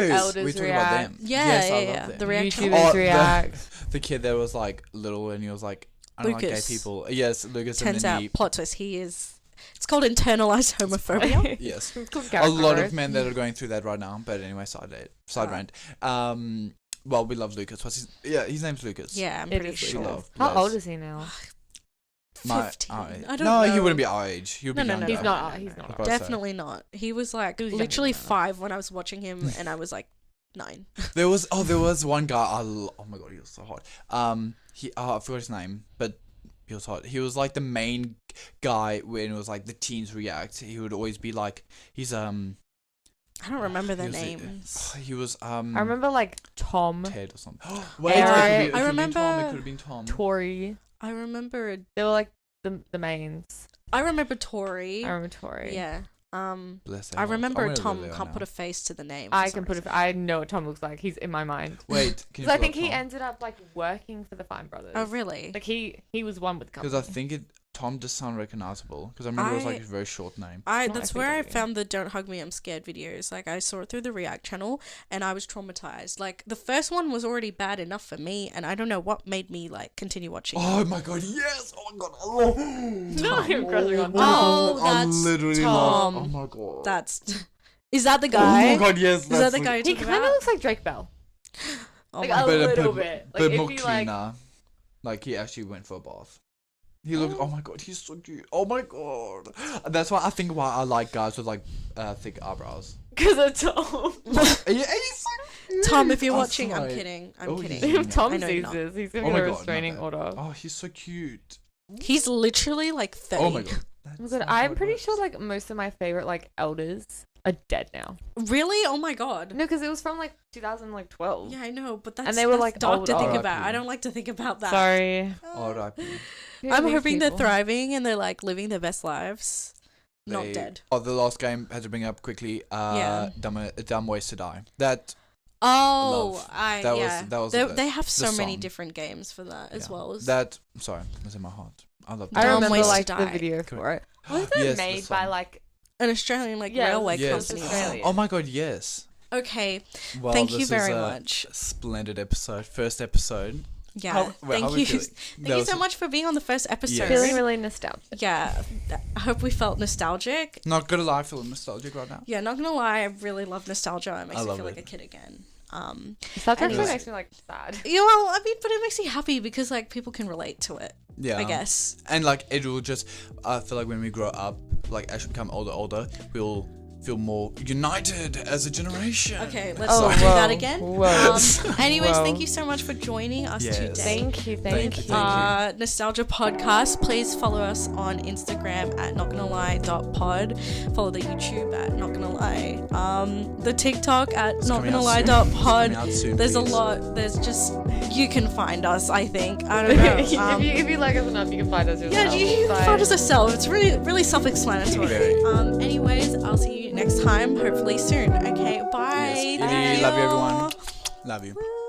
react, Oh, elders we talking react, about them. Yeah, yes, I yeah, love yeah. them. The reaction. YouTubers Oh, react. The kid that was like little and he was like, I don't like gay Lucas. people. Yes, Lucas. Turns and then out, he, plot twist, he is. It's called internalized homophobia. yes. It's called A character lot growth. of men that are going through that right now. But anyway, side rant. Well, we love Lucas. His name's Lucas. Yeah, I'm It pretty is sure. Lucas. love How Les. old is he now? 15. our age. I don't no, know. he wouldn't be our age. He would No, be no, younger. no, He's no, not. no, He's no, not. I'd probably say. Definitely not. He was like He was literally younger than that. 5 when I was watching him, and I was like 9. There was one guy. Oh my god, he was so hot. I forgot his name, but he was hot. He was like the main guy when it was like the teens react. He would always be like, he's I don't remember their He was a- names. He was I remember like Tom, Ted or something. Wait, Eric. it I could have been Tom. It remember- could have been Tom. Tori. I remember. They were like the mains. I remember Tori. I remember Tori. Yeah. Bless their I hearts. remember wonder where Tom they are can't now. put a face to the name. I can put it. I know what Tom looks like. He's in my mind. Wait, can you Because I pull think up he Tom? ended up like working for the Fine Brothers. Oh really? Like he was one with the company. Because I think Tom does sound recognizable. Because I remember it was like a very short name. not That's where I FAW. found the "Don't Hug Me, I'm Scared" videos. Like I saw it through the React channel, and I was traumatized. Like the first one was already bad enough for me, and I don't know what made me like continue watching. Oh my god, yes! Oh my god, I love No, you're crushing on Oh, I that's literally Tom. love. Oh my god. That's is that the Oh guy? my god, yes. Is that the guy? He You're kind talking of about? looks like Drake Bell. Oh Like my- a little bit. Like but if more you like. cleaner. Like he actually went for a bath. He looked. Oh my god, he's so cute. Oh my god. That's why I like guys with like thick eyebrows. Because of Tom. He's so cute. Tom, if you're I'm watching, I'm sorry. kidding. I'm Oh, kidding. he's- If Tom I know you're sees not. this, he's gonna Oh get my a god, not restraining that. order. Oh, he's so cute. He's literally like 30. Oh my god. Oh That's my god, not how I'm it pretty works. sure like most of my favorite like elders are dead now. Really? Oh my god. No, because it was from like 2012. Yeah, I know, but that's, And they were, that's like, dark old, to think old. about. I R.I.P. don't like to think about that. Sorry. R.I.P. I'm These hoping they're people. thriving and they're like living their best lives. Not They- dead. Oh, the last game had to bring up quickly. Yeah. Dumb Ways to Die. That Oh, Love. That was- that was they, the- they have the so many song. different games for that as yeah. well. As That sorry, was in my heart. I love I that. Dumb remember Ways to like the Die. video for it. Was it Yes, the made by song. like an Australian like Yeah, railway Yes. company. Australia. Oh my god, yes. Okay, Well, thank you this very is a much. Splendid episode. First episode. Yeah, How thank are we you. feeling? Thank That you was- so much for being on the first episode. feeling really nostalgic. Yeah, I hope we felt nostalgic. Not gonna lie, feeling nostalgic right now. Yeah, not gonna lie, I really love nostalgia. It makes I me love feel like it. a kid again. That actually Anyway. makes me like sad. Yeah, well, I mean, but it makes me happy because like people can relate to it. Yeah. I guess. And like it will just, I feel like when we grow up, like as we become older, we'll feel more united as a generation. Okay, let's Oh, not do whoa. that again. Whoa. Anyways, Whoa. thank you so much for joining us Yes. today. Thank you. Thank you. Nostalgia Podcast. Please follow us on Instagram at notgonnalie.pod. Follow the YouTube at notgonnalie. The TikTok at It's coming out soon. notgonnalie.pod. It's coming out soon, There's a please. lot. There's just you can find us. I think I don't know. if you like us enough, you can find us yourself. Yeah, you can find us yourself. It's really self-explanatory. Very. Anyways, I'll see you next time. Hopefully soon. Okay, bye. Yes. Thank Love you, you. everyone. Love you. Woo.